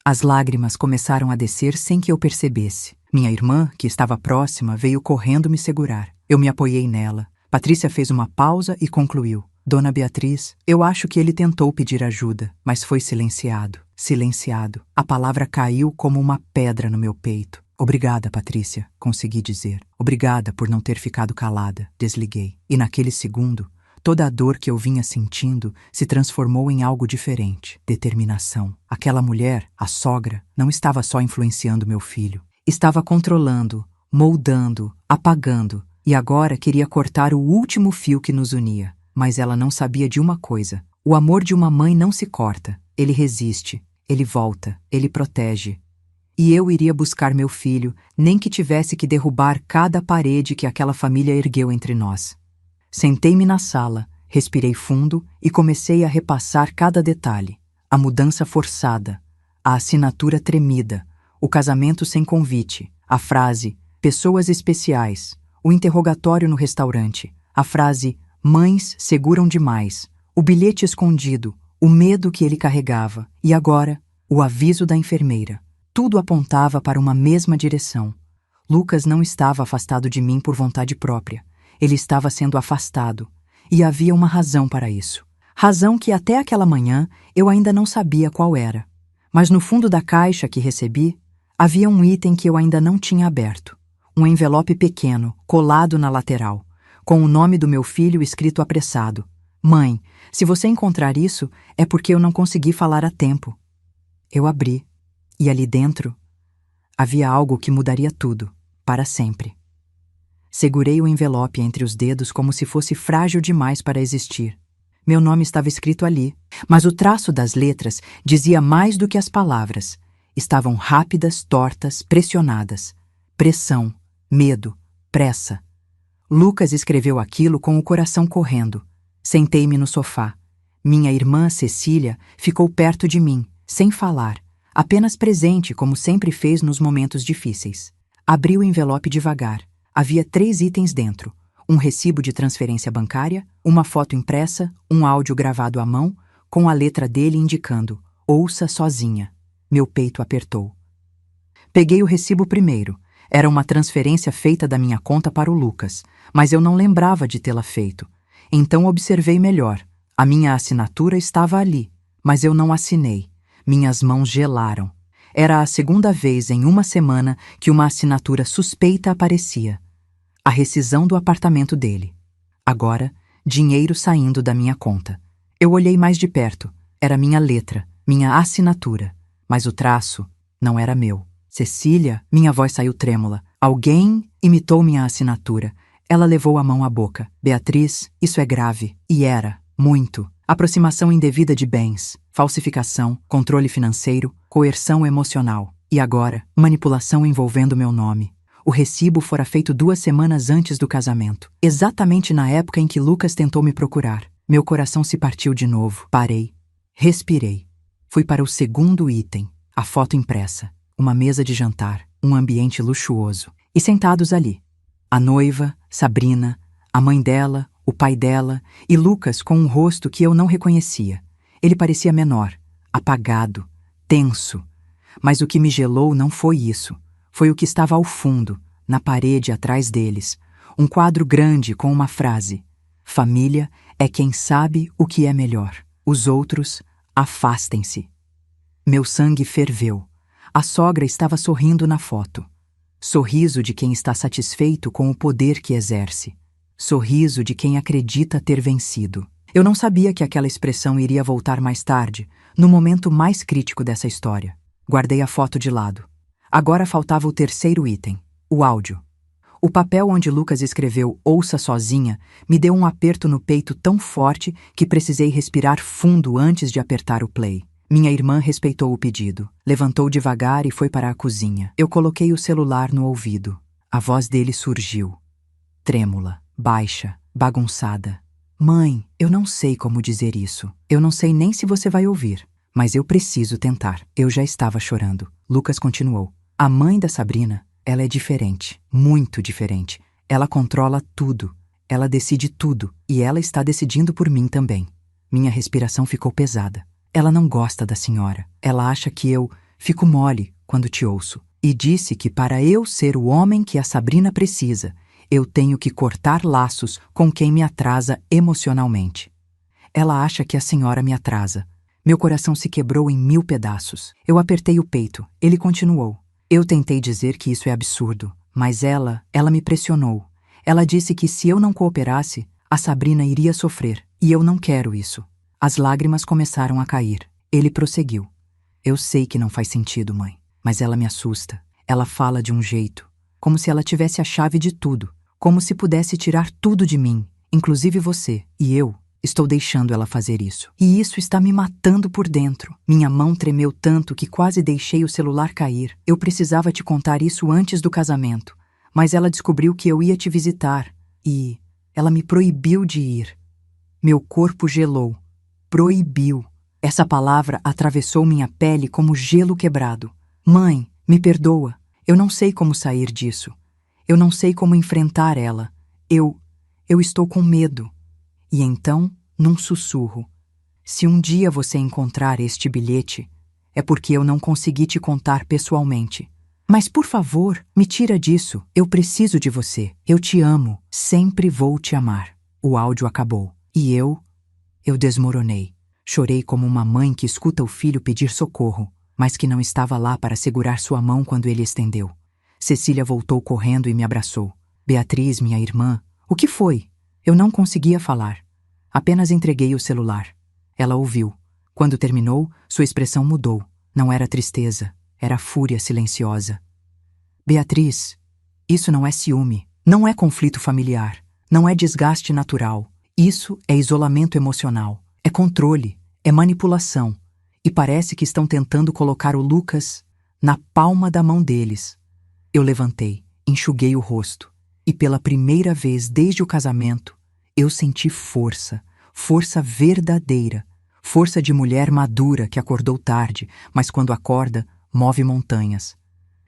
As lágrimas começaram a descer sem que eu percebesse. Minha irmã, que estava próxima, veio correndo me segurar. Eu me apoiei nela. Patrícia fez uma pausa e concluiu. Dona Beatriz, eu acho que ele tentou pedir ajuda, mas foi silenciado. silenciado. A palavra caiu como uma pedra no meu peito. Obrigada, Patrícia, consegui dizer. Obrigada por não ter ficado calada. Desliguei. E naquele segundo, toda a dor que eu vinha sentindo se transformou em algo diferente. Determinação. Aquela mulher, a sogra, não estava só influenciando meu filho. Estava controlando, moldando, apagando. E agora queria cortar o último fio que nos unia. Mas ela não sabia de uma coisa. O amor de uma mãe não se corta. Ele resiste, ele volta, ele protege. E eu iria buscar meu filho, nem que tivesse que derrubar cada parede que aquela família ergueu entre nós. Sentei-me na sala, respirei fundo e comecei a repassar cada detalhe. A mudança forçada, a assinatura tremida, o casamento sem convite, a frase "pessoas especiais", o interrogatório no restaurante, a frase "mães seguram demais", o bilhete escondido, o medo que ele carregava e agora o aviso da enfermeira. Tudo apontava para uma mesma direção. Lucas não estava afastado de mim por vontade própria. Ele estava sendo afastado. E havia uma razão para isso. Razão que até aquela manhã eu ainda não sabia qual era. Mas no fundo da caixa que recebi, havia um item que eu ainda não tinha aberto. Um envelope pequeno, colado na lateral, com o nome do meu filho escrito apressado. Mãe, se você encontrar isso, é porque eu não consegui falar a tempo. Eu abri. E ali dentro, havia algo que mudaria tudo, para sempre. Segurei o envelope entre os dedos como se fosse frágil demais para existir. Meu nome estava escrito ali, mas o traço das letras dizia mais do que as palavras. Estavam rápidas, tortas, pressionadas. Pressão, medo, pressa. Lucas escreveu aquilo com o coração correndo. Sentei-me no sofá. Minha irmã, Cecília, ficou perto de mim, sem falar. Apenas presente, como sempre fez nos momentos difíceis. Abri o envelope devagar. Havia 3 itens dentro. Um recibo de transferência bancária, uma foto impressa, um áudio gravado à mão, com a letra dele indicando "ouça sozinha". Meu peito apertou. Peguei o recibo primeiro. Era uma transferência feita da minha conta para o Lucas, mas eu não lembrava de tê-la feito. Então observei melhor. A minha assinatura estava ali, mas eu não assinei. Minhas mãos gelaram. Era a segunda vez em uma semana que uma assinatura suspeita aparecia. A rescisão do apartamento dele. Agora, dinheiro saindo da minha conta. Eu olhei mais de perto. Era minha letra, minha assinatura. Mas o traço não era meu. Cecília, minha voz saiu trêmula. Alguém imitou minha assinatura. Ela levou a mão à boca. Beatriz, isso é grave. E era, muito. Aproximação indevida de bens, falsificação, controle financeiro, coerção emocional. E agora, manipulação envolvendo meu nome. O recibo fora feito 2 semanas antes do casamento, exatamente na época em que Lucas tentou me procurar. Meu coração se partiu de novo. Parei. Respirei. Fui para o segundo item, a foto impressa. Uma mesa de jantar, um ambiente luxuoso. E sentados ali, a noiva, Sabrina, a mãe dela, o pai dela e Lucas com um rosto que eu não reconhecia. Ele parecia menor, apagado, tenso. Mas o que me gelou não foi isso. Foi o que estava ao fundo, na parede atrás deles. Um quadro grande com uma frase: "Família é quem sabe o que é melhor. Os outros, afastem-se." Meu sangue ferveu. A sogra estava sorrindo na foto. Sorriso de quem está satisfeito com o poder que exerce. Sorriso de quem acredita ter vencido. Eu não sabia que aquela expressão iria voltar mais tarde, no momento mais crítico dessa história. Guardei a foto de lado. Agora faltava o terceiro item, o áudio. O papel onde Lucas escreveu "ouça sozinha" me deu um aperto no peito tão forte que precisei respirar fundo antes de apertar o play. Minha irmã respeitou o pedido. Levantou devagar e foi para a cozinha. Eu coloquei o celular no ouvido. A voz dele surgiu. Trêmula, baixa, bagunçada. "Mãe, eu não sei como dizer isso. Eu não sei nem se você vai ouvir. Mas eu preciso tentar." Eu já estava chorando. Lucas continuou. "A mãe da Sabrina, ela é diferente. Muito diferente. Ela controla tudo. Ela decide tudo. E ela está decidindo por mim também." Minha respiração ficou pesada. "Ela não gosta da senhora. Ela acha que eu fico mole quando te ouço. E disse que para eu ser o homem que a Sabrina precisa, eu tenho que cortar laços com quem me atrasa emocionalmente. Ela acha que a senhora me atrasa. Meu coração se quebrou em 1000 pedaços. Eu apertei o peito. Ele continuou. Eu tentei dizer que isso é absurdo, mas ela me pressionou. Ela disse que se eu não cooperasse, a Sabrina iria sofrer, e eu não quero isso. As lágrimas começaram a cair. Ele prosseguiu. Eu sei que não faz sentido, mãe, mas ela me assusta. Ela fala de um jeito, como se ela tivesse a chave de tudo, como se pudesse tirar tudo de mim, inclusive você, e eu estou deixando ela fazer isso. E isso está me matando por dentro. Minha mão tremeu tanto que quase deixei o celular cair. Eu precisava te contar isso antes do casamento, mas ela descobriu que eu ia te visitar e ela me proibiu de ir. Meu corpo gelou. Proibiu. Essa palavra atravessou minha pele como gelo quebrado. Mãe, me perdoa. Eu não sei como sair disso. Eu não sei como enfrentar ela. Eu estou com medo. E então, num sussurro, se um dia você encontrar este bilhete, é porque eu não consegui te contar pessoalmente. Mas, por favor, me tira disso. Eu preciso de você. Eu te amo. Sempre vou te amar. O áudio acabou. E eu desmoronei. Chorei como uma mãe que escuta o filho pedir socorro, mas que não estava lá para segurar sua mão quando ele estendeu. Cecília voltou correndo e me abraçou. Beatriz, minha irmã, o que foi? Eu não conseguia falar. Apenas entreguei o celular. Ela ouviu. Quando terminou, sua expressão mudou. Não era tristeza, era fúria silenciosa. Beatriz, isso não é ciúme, não é conflito familiar, não é desgaste natural. Isso é isolamento emocional, é controle, é manipulação. E parece que estão tentando colocar o Lucas na palma da mão deles. Eu levantei, enxuguei o rosto, e pela primeira vez desde o casamento, eu senti força, força verdadeira, força de mulher madura que acordou tarde, mas quando acorda, move montanhas.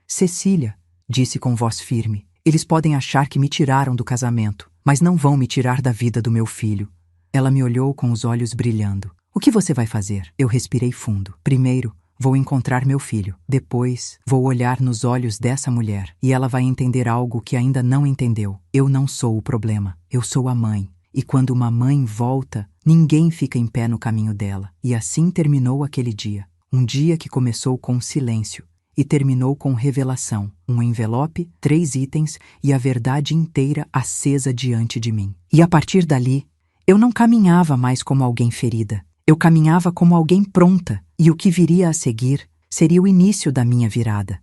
Cecília, disse com voz firme, eles podem achar que me tiraram do casamento, mas não vão me tirar da vida do meu filho. Ela me olhou com os olhos brilhando. O que você vai fazer? Eu respirei fundo. Primeiro, vou encontrar meu filho. Depois, vou olhar nos olhos dessa mulher e ela vai entender algo que ainda não entendeu. Eu não sou o problema. Eu sou a mãe. E quando uma mãe volta, ninguém fica em pé no caminho dela. E assim terminou aquele dia. Um dia que começou com silêncio e terminou com revelação. Um envelope, 3 itens e a verdade inteira acesa diante de mim. E a partir dali, eu não caminhava mais como alguém ferida. Eu caminhava como alguém pronta. E o que viria a seguir seria o início da minha virada.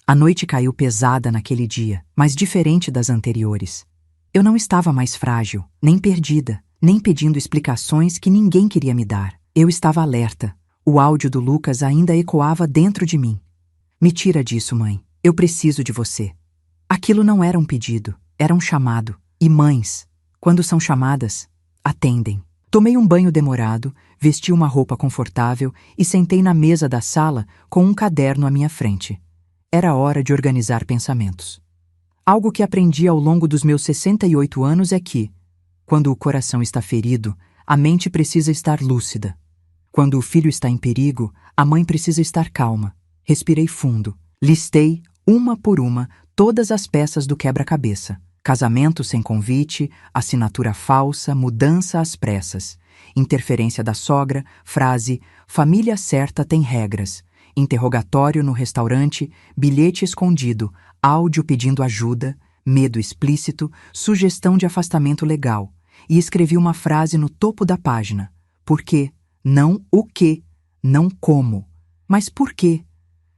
A noite caiu pesada naquele dia, mas diferente das anteriores. Eu não estava mais frágil, nem perdida, nem pedindo explicações que ninguém queria me dar. Eu estava alerta. O áudio do Lucas ainda ecoava dentro de mim. Me tira disso, mãe. Eu preciso de você. Aquilo não era um pedido, era um chamado. E mães, quando são chamadas, atendem. Tomei um banho demorado, vesti uma roupa confortável e sentei na mesa da sala com um caderno à minha frente. Era hora de organizar pensamentos. Algo que aprendi ao longo dos meus 68 anos é que, quando o coração está ferido, a mente precisa estar lúcida. Quando o filho está em perigo, a mãe precisa estar calma. Respirei fundo. Listei, uma por uma, todas as peças do quebra-cabeça. Casamento sem convite, assinatura falsa, mudança às pressas. Interferência da sogra, frase, família certa tem regras. Interrogatório no restaurante, bilhete escondido, áudio pedindo ajuda, medo explícito, sugestão de afastamento legal. E escrevi uma frase no topo da página. Por quê? Não o quê, não como. Mas por quê?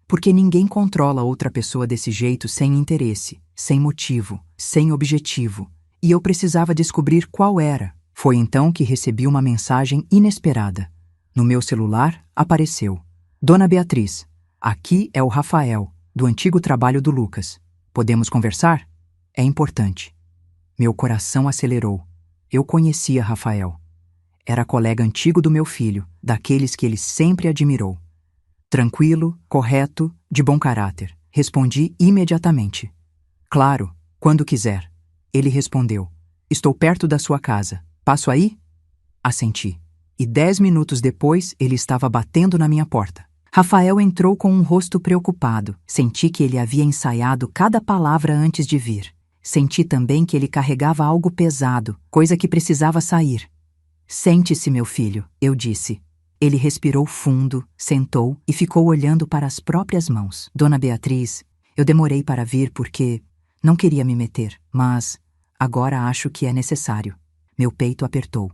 Porque ninguém controla outra pessoa desse jeito sem interesse, sem motivo, sem objetivo. E eu precisava descobrir qual era. Foi então que recebi uma mensagem inesperada. No meu celular, apareceu. Dona Beatriz, aqui é o Rafael, do antigo trabalho do Lucas. Podemos conversar? É importante. Meu coração acelerou. Eu conhecia Rafael. Era colega antigo do meu filho, daqueles que ele sempre admirou. Tranquilo, correto, de bom caráter. Respondi imediatamente. Claro, quando quiser. Ele respondeu. Estou perto da sua casa. Passo aí? Assenti. E 10 minutos depois, ele estava batendo na minha porta. Rafael entrou com um rosto preocupado. Senti que ele havia ensaiado cada palavra antes de vir. Senti também que ele carregava algo pesado, coisa que precisava sair. Sente-se, meu filho, eu disse. Ele respirou fundo, sentou e ficou olhando para as próprias mãos. Dona Beatriz, eu demorei para vir porque não queria me meter, mas agora acho que é necessário. Meu peito apertou.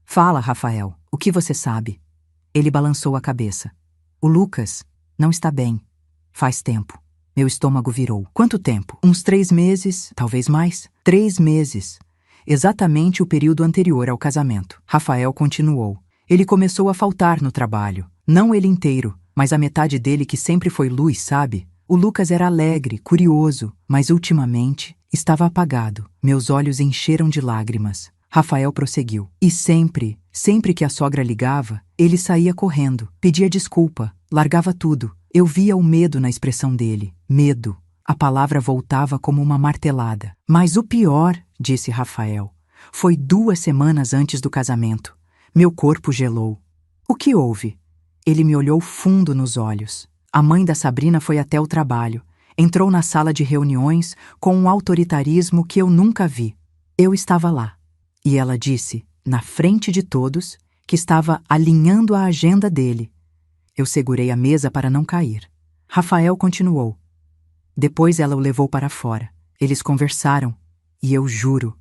Fala, Rafael, o que você sabe? Ele balançou a cabeça. O Lucas não está bem. Faz tempo. Meu estômago virou. Quanto tempo? Uns 3 meses, talvez mais. 3 meses. Exatamente o período anterior ao casamento. Rafael continuou. Ele começou a faltar no trabalho. Não ele inteiro, mas a metade dele que sempre foi luz, sabe? O Lucas era alegre, curioso, mas ultimamente estava apagado. Meus olhos encheram de lágrimas. Rafael prosseguiu. E sempre que a sogra ligava, ele saía correndo, pedia desculpa, largava tudo. Eu via o medo na expressão dele. Medo. A palavra voltava como uma martelada. Mas o pior, disse Rafael, foi 2 semanas antes do casamento. Meu corpo gelou. O que houve? Ele me olhou fundo nos olhos. A mãe da Sabrina foi até o trabalho. Entrou na sala de reuniões com um autoritarismo que eu nunca vi. Eu estava lá. E ela disse, na frente de todos, que estava alinhando a agenda dele. Eu segurei a mesa para não cair. Rafael continuou. Depois ela o levou para fora. Eles conversaram. E eu juro.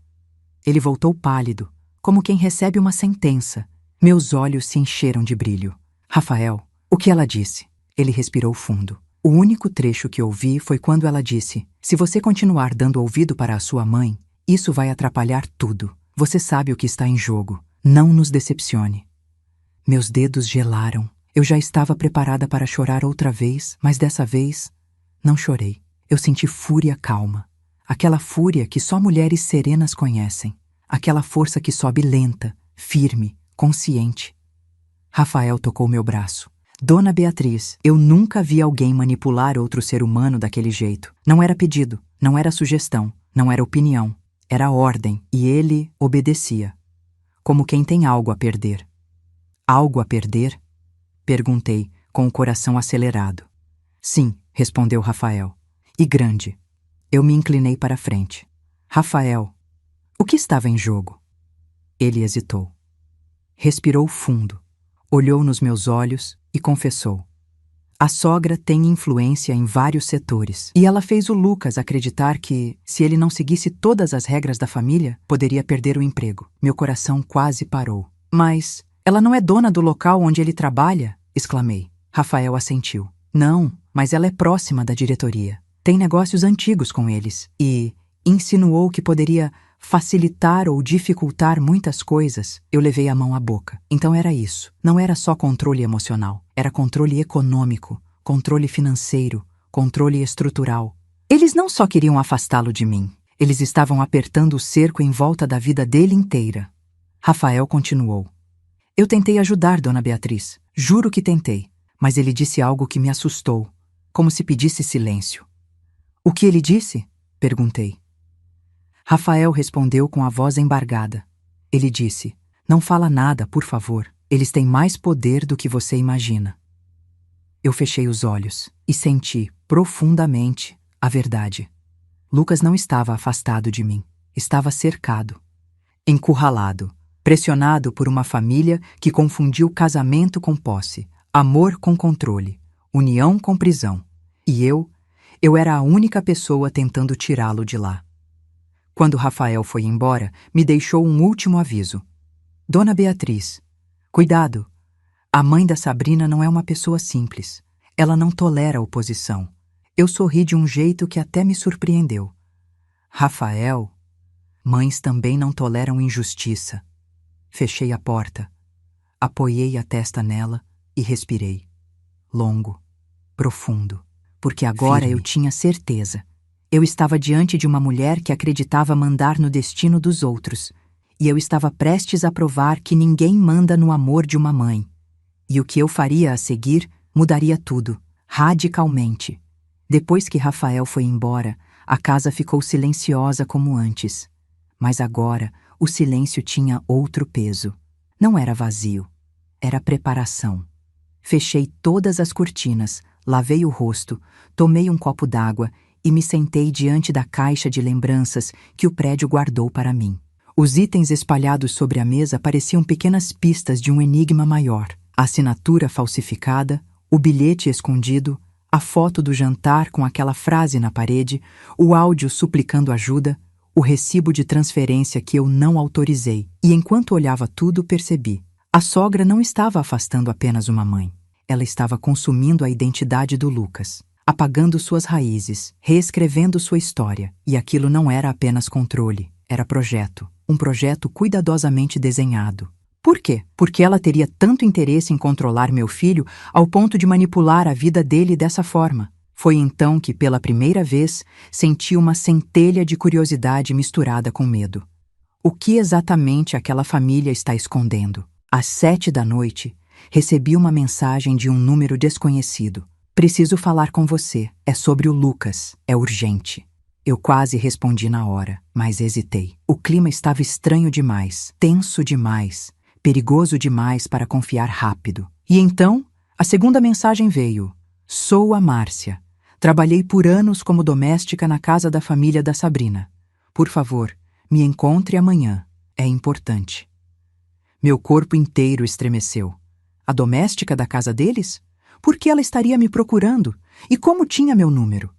Ele voltou pálido, como quem recebe uma sentença. Meus olhos se encheram de brilho. Rafael, o que ela disse? Ele respirou fundo. O único trecho que ouvi foi quando ela disse: se você continuar dando ouvido para a sua mãe, isso vai atrapalhar tudo. Você sabe o que está em jogo. Não nos decepcione. Meus dedos gelaram. Eu já estava preparada para chorar outra vez, mas dessa vez não chorei. Eu senti fúria calma. Aquela fúria que só mulheres serenas conhecem. Aquela força que sobe lenta, firme, consciente. Rafael tocou meu braço. Dona Beatriz, eu nunca vi alguém manipular outro ser humano daquele jeito. Não era pedido, não era sugestão, não era opinião. Era ordem, e ele obedecia. Como quem tem algo a perder. Algo a perder? Perguntei, com o coração acelerado. Sim, respondeu Rafael. E grande. Eu me inclinei para a frente. Rafael, o que estava em jogo? Ele hesitou. Respirou fundo, olhou nos meus olhos e confessou. A sogra tem influência em vários setores, e ela fez o Lucas acreditar que, se ele não seguisse todas as regras da família, poderia perder o emprego. Meu coração quase parou. Mas ela não é dona do local onde ele trabalha? Exclamei. Rafael assentiu. Não, mas ela é próxima da diretoria. Tem negócios antigos com eles, e insinuou que poderia facilitar ou dificultar muitas coisas. Eu levei a mão à boca. Então era isso. Não era só controle emocional. Era controle econômico, controle financeiro, controle estrutural. Eles não só queriam afastá-lo de mim. Eles estavam apertando o cerco em volta da vida dele inteira. Rafael continuou. Eu tentei ajudar Dona Beatriz. Juro que tentei. Mas ele disse algo que me assustou, como se pedisse silêncio. O que ele disse? Perguntei. Rafael respondeu com a voz embargada. Ele disse, não fala nada, por favor. Eles têm mais poder do que você imagina. Eu fechei os olhos e senti, profundamente, a verdade. Lucas não estava afastado de mim. Estava cercado, encurralado, pressionado por uma família que confundiu casamento com posse, amor com controle, união com prisão. E eu era a única pessoa tentando tirá-lo de lá. Quando Rafael foi embora, me deixou um último aviso. Dona Beatriz, cuidado. A mãe da Sabrina não é uma pessoa simples. Ela não tolera oposição. Eu sorri de um jeito que até me surpreendeu. Rafael, mães também não toleram injustiça. Fechei a porta, apoiei a testa nela e respirei. Longo, profundo, porque agora eu tinha certeza. Eu estava diante de uma mulher que acreditava mandar no destino dos outros, e eu estava prestes a provar que ninguém manda no amor de uma mãe. E o que eu faria a seguir mudaria tudo, radicalmente. Depois que Rafael foi embora, a casa ficou silenciosa como antes. Mas agora o silêncio tinha outro peso. Não era vazio, era preparação. Fechei todas as cortinas, lavei o rosto, tomei um copo d'água e me sentei diante da caixa de lembranças que o prédio guardou para mim. Os itens espalhados sobre a mesa pareciam pequenas pistas de um enigma maior. A assinatura falsificada, o bilhete escondido, a foto do jantar com aquela frase na parede, o áudio suplicando ajuda, o recibo de transferência que eu não autorizei. E enquanto olhava tudo, percebi. A sogra não estava afastando apenas uma mãe. Ela estava consumindo a identidade do Lucas, apagando suas raízes, reescrevendo sua história. E aquilo não era apenas controle, era projeto. Um projeto cuidadosamente desenhado. Por quê? Porque ela teria tanto interesse em controlar meu filho ao ponto de manipular a vida dele dessa forma. Foi então que, pela primeira vez, senti uma centelha de curiosidade misturada com medo. O que exatamente aquela família está escondendo? Às 7 da noite, recebi uma mensagem de um número desconhecido. Preciso falar com você. É sobre o Lucas. É urgente. Eu quase respondi na hora, mas hesitei. O clima estava estranho demais, tenso demais, perigoso demais para confiar rápido. E então, a segunda mensagem veio. Sou a Márcia. Trabalhei por anos como doméstica na casa da família da Sabrina. Por favor, me encontre amanhã. É importante. Meu corpo inteiro estremeceu. A doméstica da casa deles? Por que ela estaria me procurando? E como tinha meu número?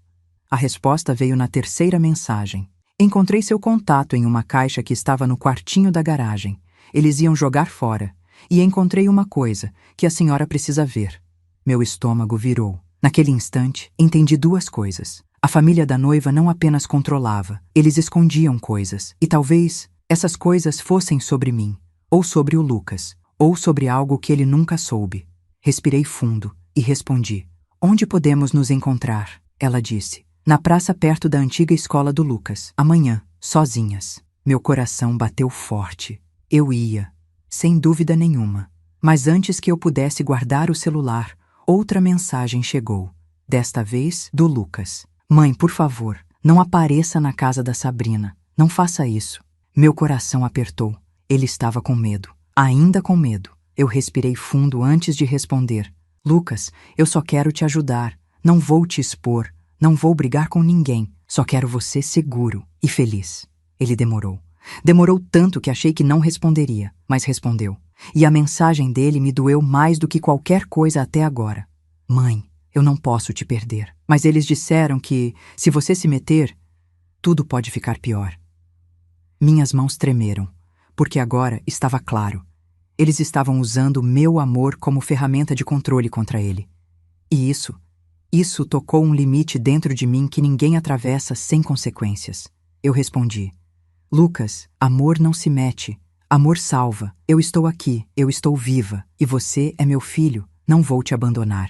A resposta veio na terceira mensagem. Encontrei seu contato em uma caixa que estava no quartinho da garagem. Eles iam jogar fora. E encontrei uma coisa que a senhora precisa ver. Meu estômago virou. Naquele instante, entendi duas coisas. A família da noiva não apenas controlava, eles escondiam coisas. E talvez essas coisas fossem sobre mim, ou sobre o Lucas, ou sobre algo que ele nunca soube. Respirei fundo e respondi. Onde podemos nos encontrar? Ela disse. Na praça perto da antiga escola do Lucas. Amanhã, sozinhas. Meu coração bateu forte. Eu ia, sem dúvida nenhuma. Mas antes que eu pudesse guardar o celular, outra mensagem chegou. Desta vez, do Lucas. Mãe, por favor, não apareça na casa da Sabrina. Não faça isso. Meu coração apertou. Ele estava com medo. Ainda com medo. Eu respirei fundo antes de responder. Lucas, eu só quero te ajudar. Não vou te expor. Não vou brigar com ninguém. Só quero você seguro e feliz. Ele demorou. Demorou tanto que achei que não responderia, mas respondeu. E a mensagem dele me doeu mais do que qualquer coisa até agora. Mãe, eu não posso te perder. Mas eles disseram que, se você se meter, tudo pode ficar pior. Minhas mãos tremeram, porque agora estava claro. Eles estavam usando meu amor como ferramenta de controle contra ele. E isso tocou um limite dentro de mim que ninguém atravessa sem consequências. Eu respondi. Lucas, amor não se mete. Amor salva. Eu estou aqui, eu estou viva. E você é meu filho. Não vou te abandonar.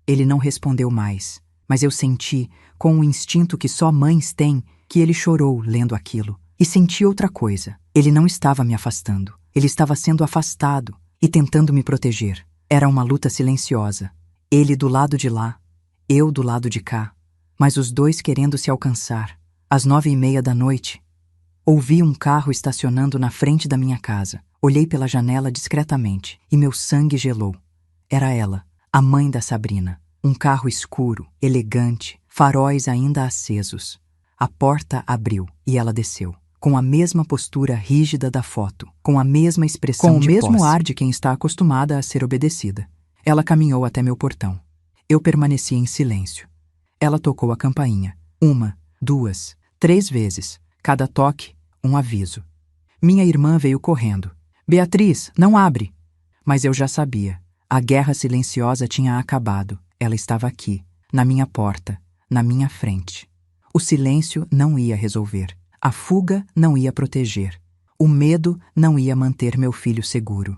Ele não respondeu mais, mas eu senti, com o instinto que só mães têm, que ele chorou lendo aquilo. E senti outra coisa. Ele não estava me afastando. Ele estava sendo afastado e tentando me proteger. Era uma luta silenciosa. Ele do lado de lá, eu do lado de cá, mas os dois querendo se alcançar. Às 9h30 da noite, ouvi um carro estacionando na frente da minha casa. Olhei pela janela discretamente e meu sangue gelou. Era ela, a mãe da Sabrina. Um carro escuro, elegante, faróis ainda acesos. A porta abriu e ela desceu, com a mesma postura rígida da foto, com a mesma expressão de posse, com o mesmo ar de quem está acostumada a ser obedecida. Ela caminhou até meu portão. Eu permaneci em silêncio. Ela tocou a campainha. 1, 2, 3 vezes. Cada toque, um aviso. Minha irmã veio correndo. Beatriz, não abre! Mas eu já sabia. A guerra silenciosa tinha acabado. Ela estava aqui, na minha porta, na minha frente. O silêncio não ia resolver. A fuga não ia proteger. O medo não ia manter meu filho seguro.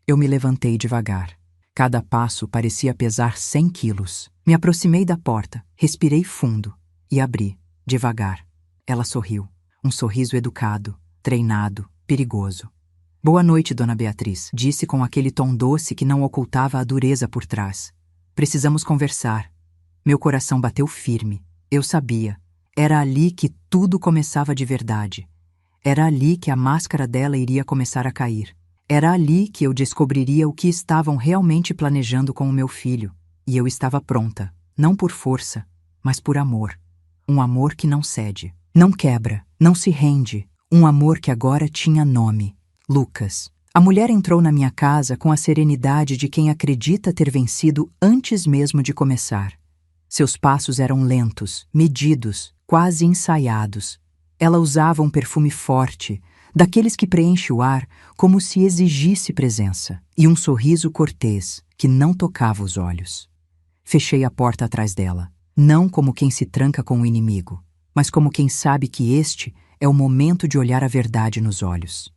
Eu me levantei devagar. Cada passo parecia pesar 100 quilos. Me aproximei da porta, respirei fundo e abri, devagar. Ela sorriu. Um sorriso educado, treinado, perigoso. Boa noite, Dona Beatriz, disse com aquele tom doce que não ocultava a dureza por trás. Precisamos conversar. Meu coração bateu firme. Eu sabia. Era ali que tudo começava de verdade. Era ali que a máscara dela iria começar a cair. Era ali que eu descobriria o que estavam realmente planejando com o meu filho. E eu estava pronta, não por força, mas por amor. Um amor que não cede, não quebra, não se rende. Um amor que agora tinha nome. Lucas. A mulher entrou na minha casa com a serenidade de quem acredita ter vencido antes mesmo de começar. Seus passos eram lentos, medidos, quase ensaiados. Ela usava um perfume forte, daqueles que preenche o ar como se exigisse presença, e um sorriso cortês que não tocava os olhos. Fechei a porta atrás dela, não como quem se tranca com o inimigo, mas como quem sabe que este é o momento de olhar a verdade nos olhos.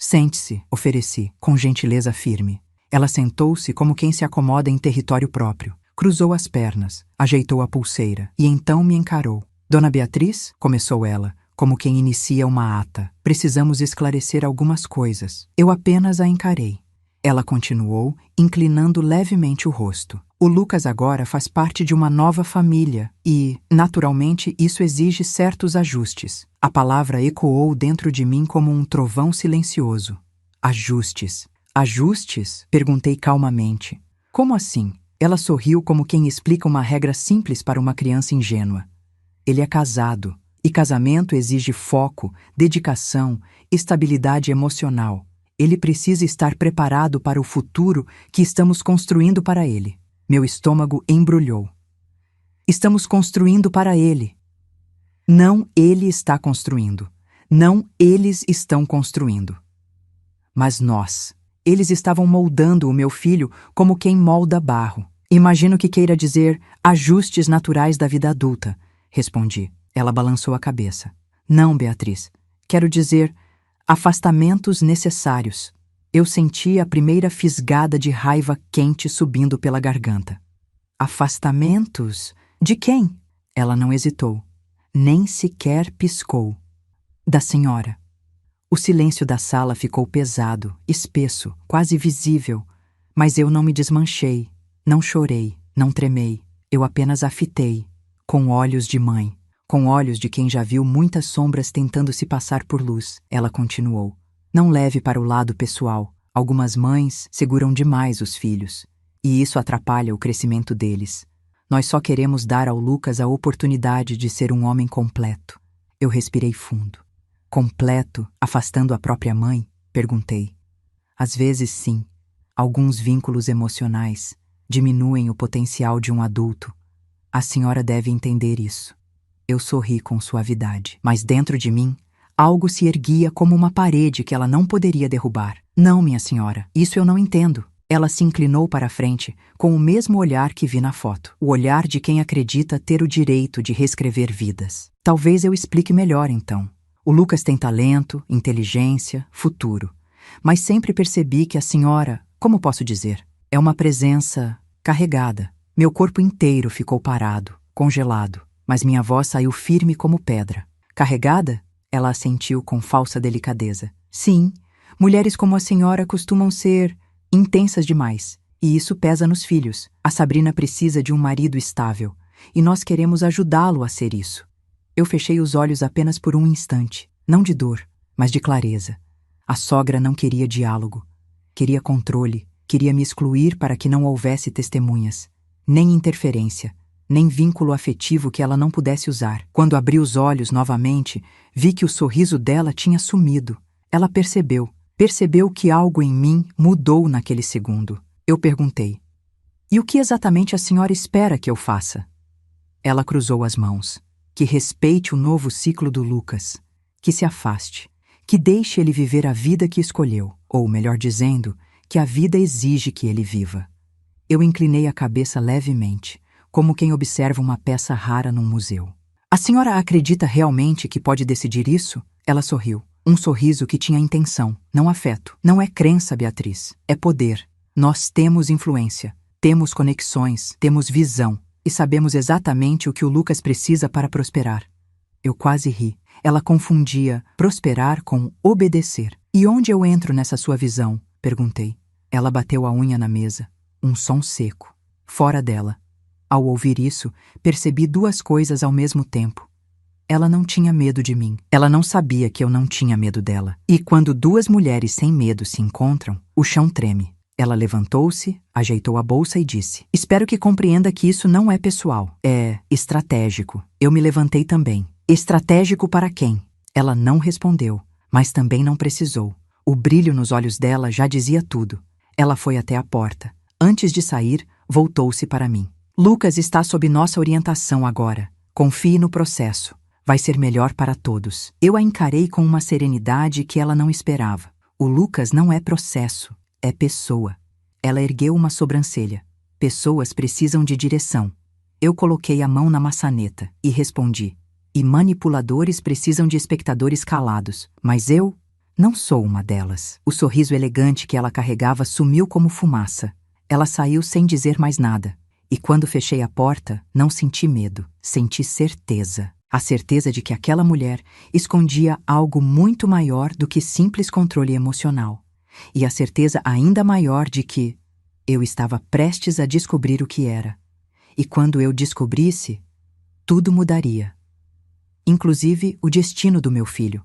Sente-se, ofereci, com gentileza firme. Ela sentou-se como quem se acomoda em território próprio. Cruzou as pernas, ajeitou a pulseira e então me encarou. Dona Beatriz, começou ela, como quem inicia uma ata. Precisamos esclarecer algumas coisas. Eu apenas a encarei. Ela continuou, inclinando levemente o rosto. O Lucas agora faz parte de uma nova família e, naturalmente, isso exige certos ajustes. A palavra ecoou dentro de mim como um trovão silencioso. Ajustes. Ajustes? Perguntei calmamente. Como assim? Ela sorriu como quem explica uma regra simples para uma criança ingênua. Ele é casado, e casamento exige foco, dedicação, estabilidade emocional. Ele precisa estar preparado para o futuro que estamos construindo para ele. Meu estômago embrulhou. Estamos construindo para ele. Não ele está construindo. Não eles estão construindo. Mas nós. Eles estavam moldando o meu filho como quem molda barro. Imagino que queira dizer ajustes naturais da vida adulta, respondi. Ela balançou a cabeça. Não, Beatriz. Quero dizer afastamentos necessários. Eu senti a primeira fisgada de raiva quente subindo pela garganta. Afastamentos? De quem? Ela não hesitou. Nem sequer piscou. Da senhora. O silêncio da sala ficou pesado, espesso, quase visível. Mas eu não me desmanchei, não chorei, não tremei. Eu apenas a fitei, com olhos de mãe, com olhos de quem já viu muitas sombras tentando se passar por luz. Ela continuou. Não leve para o lado pessoal. Algumas mães seguram demais os filhos, e isso atrapalha o crescimento deles. Nós só queremos dar ao Lucas a oportunidade de ser um homem completo. Eu respirei fundo. Completo, afastando a própria mãe? Perguntei. Às vezes, sim. Alguns vínculos emocionais diminuem o potencial de um adulto. A senhora deve entender isso. Eu sorri com suavidade, mas dentro de mim, algo se erguia como uma parede que ela não poderia derrubar. Não, minha senhora, isso eu não entendo. Ela se inclinou para a frente, com o mesmo olhar que vi na foto. O olhar de quem acredita ter o direito de reescrever vidas. Talvez eu explique melhor, então. O Lucas tem talento, inteligência, futuro. Mas sempre percebi que a senhora, como posso dizer, é uma presença carregada. Meu corpo inteiro ficou parado, congelado, mas minha voz saiu firme como pedra. Carregada? Ela assentiu com falsa delicadeza. Sim, mulheres como a senhora costumam ser intensas demais, e isso pesa nos filhos. A Sabrina precisa de um marido estável, e nós queremos ajudá-lo a ser isso. Eu fechei os olhos apenas por um instante, não de dor, mas de clareza. A sogra não queria diálogo, queria controle, queria me excluir para que não houvesse testemunhas, nem interferência, nem vínculo afetivo que ela não pudesse usar. Quando abri os olhos novamente, vi que o sorriso dela tinha sumido. Ela percebeu que algo em mim mudou naquele segundo. Eu perguntei: "E o que exatamente a senhora espera que eu faça?" Ela cruzou as mãos. Que respeite o novo ciclo do Lucas, que se afaste, que deixe ele viver a vida que escolheu, ou, melhor dizendo, que a vida exige que ele viva. Eu inclinei a cabeça levemente, como quem observa uma peça rara num museu. A senhora acredita realmente que pode decidir isso? Ela sorriu. Um sorriso que tinha intenção, não afeto. Não é crença, Beatriz. É poder. Nós temos influência, temos conexões, temos visão. E sabemos exatamente o que o Lucas precisa para prosperar. Eu quase ri. Ela confundia prosperar com obedecer. E onde eu entro nessa sua visão? Perguntei. Ela bateu a unha na mesa. Um som seco. Fora dela. Ao ouvir isso, percebi duas coisas ao mesmo tempo. Ela não tinha medo de mim. Ela não sabia que eu não tinha medo dela. E quando duas mulheres sem medo se encontram, o chão treme. Ela levantou-se, ajeitou a bolsa e disse: "Espero que compreenda que isso não é pessoal. É estratégico." Eu me levantei também. Estratégico para quem? Ela não respondeu, mas também não precisou. O brilho nos olhos dela já dizia tudo. Ela foi até a porta. Antes de sair, voltou-se para mim. Lucas está sob nossa orientação agora. Confie no processo. Vai ser melhor para todos. Eu a encarei com uma serenidade que ela não esperava. O Lucas não é processo, é pessoa. Ela ergueu uma sobrancelha. Pessoas precisam de direção. Eu coloquei a mão na maçaneta e respondi. E manipuladores precisam de espectadores calados. Mas eu não sou uma delas. O sorriso elegante que ela carregava sumiu como fumaça. Ela saiu sem dizer mais nada. E quando fechei a porta, não senti medo. Senti certeza. A certeza de que aquela mulher escondia algo muito maior do que simples controle emocional. E a certeza ainda maior de que eu estava prestes a descobrir o que era. E quando eu descobrisse, tudo mudaria. Inclusive o destino do meu filho.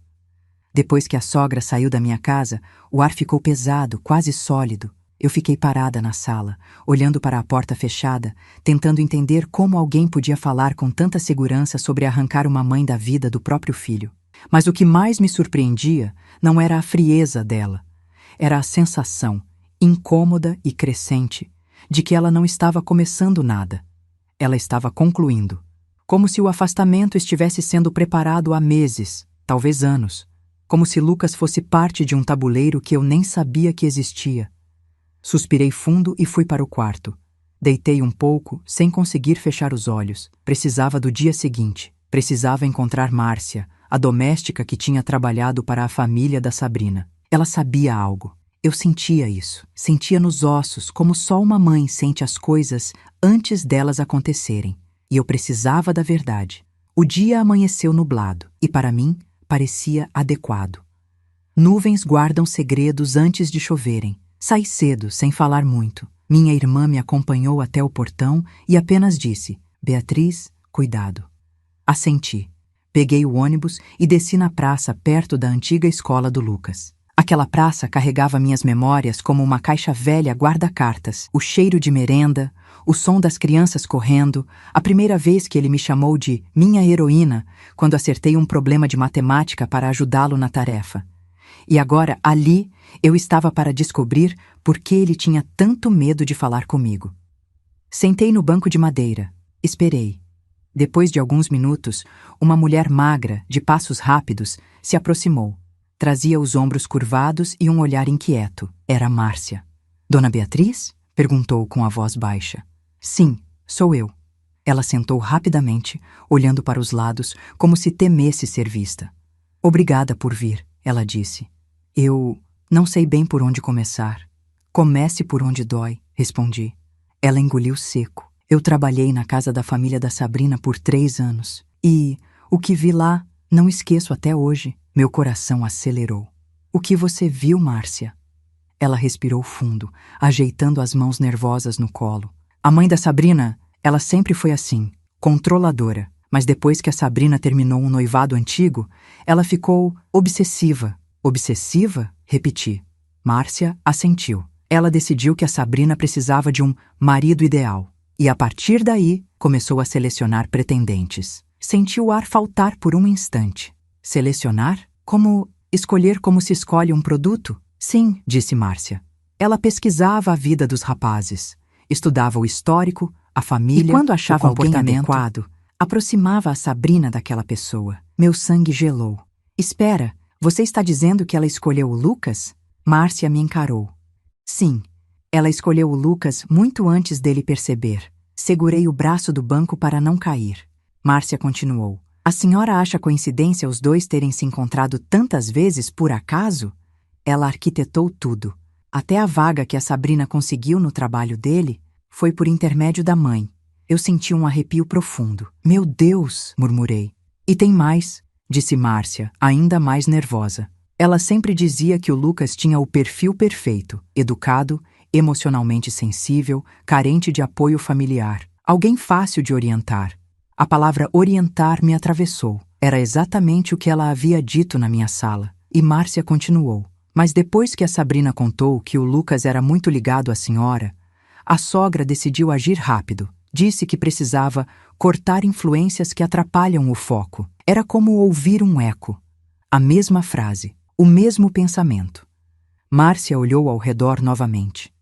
Depois que a sogra saiu da minha casa, o ar ficou pesado, quase sólido. Eu fiquei parada na sala, olhando para a porta fechada, tentando entender como alguém podia falar com tanta segurança sobre arrancar uma mãe da vida do próprio filho. Mas o que mais me surpreendia não era a frieza dela. Era a sensação, incômoda e crescente, de que ela não estava começando nada. Ela estava concluindo. Como se o afastamento estivesse sendo preparado há meses, talvez anos. Como se Lucas fosse parte de um tabuleiro que eu nem sabia que existia. Suspirei fundo e fui para o quarto. Deitei um pouco, sem conseguir fechar os olhos. Precisava do dia seguinte. Precisava encontrar Márcia, a doméstica que tinha trabalhado para a família da Sabrina. Ela sabia algo. Eu sentia isso. Sentia nos ossos, como só uma mãe sente as coisas antes delas acontecerem. E eu precisava da verdade. O dia amanheceu nublado, e para mim, parecia adequado. Nuvens guardam segredos antes de choverem. Saí cedo, sem falar muito. Minha irmã me acompanhou até o portão e apenas disse: Beatriz, cuidado. Assenti. Peguei o ônibus e desci na praça perto da antiga escola do Lucas. Aquela praça carregava minhas memórias como uma caixa velha guarda-cartas. O cheiro de merenda, o som das crianças correndo, a primeira vez que ele me chamou de minha heroína quando acertei um problema de matemática para ajudá-lo na tarefa. E agora, ali, eu estava para descobrir por que ele tinha tanto medo de falar comigo. Sentei no banco de madeira. Esperei. Depois de alguns minutos, uma mulher magra, de passos rápidos, se aproximou. Trazia os ombros curvados e um olhar inquieto. Era Márcia. Dona Beatriz? Perguntou com a voz baixa. Sim, sou eu. Ela sentou rapidamente, olhando para os lados, como se temesse ser vista. Obrigada por vir, ela disse. Eu não sei bem por onde começar. Comece por onde dói, respondi. Ela engoliu seco. Eu trabalhei na casa da família da Sabrina por 3 anos. E o que vi lá, não esqueço até hoje. Meu coração acelerou. O que você viu, Márcia? Ela respirou fundo, ajeitando as mãos nervosas no colo. A mãe da Sabrina, ela sempre foi assim, controladora. Mas depois que a Sabrina terminou um noivado antigo, ela ficou obsessiva. Obsessiva? Repeti. Márcia assentiu. Ela decidiu que a Sabrina precisava de um marido ideal. E a partir daí, começou a selecionar pretendentes. Senti o ar faltar por um instante. Selecionar? Como escolher como se escolhe um produto? Sim, disse Márcia. Ela pesquisava a vida dos rapazes. Estudava o histórico, a família, e quando achava alguém adequado, aproximava a Sabrina daquela pessoa. Meu sangue gelou. Espera, você está dizendo que ela escolheu o Lucas? Márcia me encarou. Sim, ela escolheu o Lucas muito antes dele perceber. Segurei o braço do banco para não cair. Márcia continuou. A senhora acha coincidência os dois terem se encontrado tantas vezes por acaso? Ela arquitetou tudo. Até a vaga que a Sabrina conseguiu no trabalho dele foi por intermédio da mãe. Eu senti um arrepio profundo. Meu Deus, murmurei. E tem mais, disse Márcia, ainda mais nervosa. Ela sempre dizia que o Lucas tinha o perfil perfeito, educado, emocionalmente sensível, carente de apoio familiar. Alguém fácil de orientar. A palavra orientar me atravessou. Era exatamente o que ela havia dito na minha sala. E Márcia continuou. Mas depois que a Sabrina contou que o Lucas era muito ligado à senhora, a sogra decidiu agir rápido. Disse que precisava cortar influências que atrapalham o foco. Era como ouvir um eco. A mesma frase, o mesmo pensamento. Márcia olhou ao redor novamente.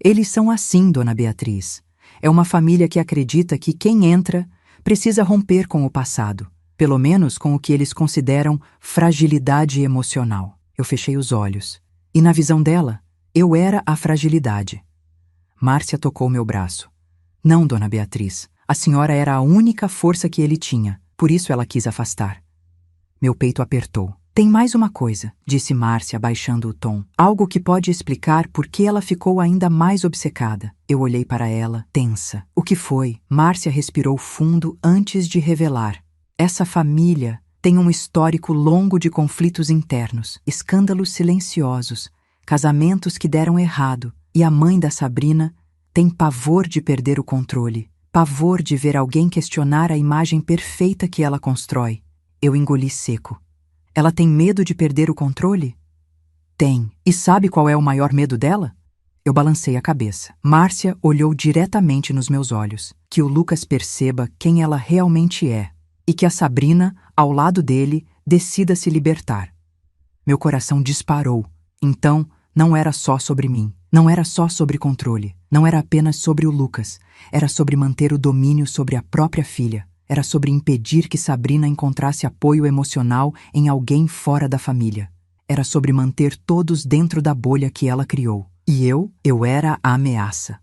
Eles são assim, Dona Beatriz. É uma família que acredita que quem entra precisa romper com o passado, pelo menos com o que eles consideram fragilidade emocional. Eu fechei os olhos. E na visão dela, eu era a fragilidade. Márcia tocou meu braço. Não, Dona Beatriz. A senhora era a única força que ele tinha, por isso ela quis afastar. Meu peito apertou. Tem mais uma coisa, disse Márcia, baixando o tom. Algo que pode explicar por que ela ficou ainda mais obcecada. Eu olhei para ela, tensa. O que foi? Márcia respirou fundo antes de revelar. Essa família tem um histórico longo de conflitos internos, escândalos silenciosos, casamentos que deram errado, e a mãe da Sabrina tem pavor de perder o controle, pavor de ver alguém questionar a imagem perfeita que ela constrói. Eu engoli seco. Ela tem medo de perder o controle? Tem. E sabe qual é o maior medo dela? Eu balancei a cabeça. Márcia olhou diretamente nos meus olhos. Que o Lucas perceba quem ela realmente é. E que a Sabrina, ao lado dele, decida se libertar. Meu coração disparou. Então, não era só sobre mim. Não era só sobre controle. Não era apenas sobre o Lucas. Era sobre manter o domínio sobre a própria filha. Era sobre impedir que Sabrina encontrasse apoio emocional em alguém fora da família. Era sobre manter todos dentro da bolha que ela criou. E eu era a ameaça.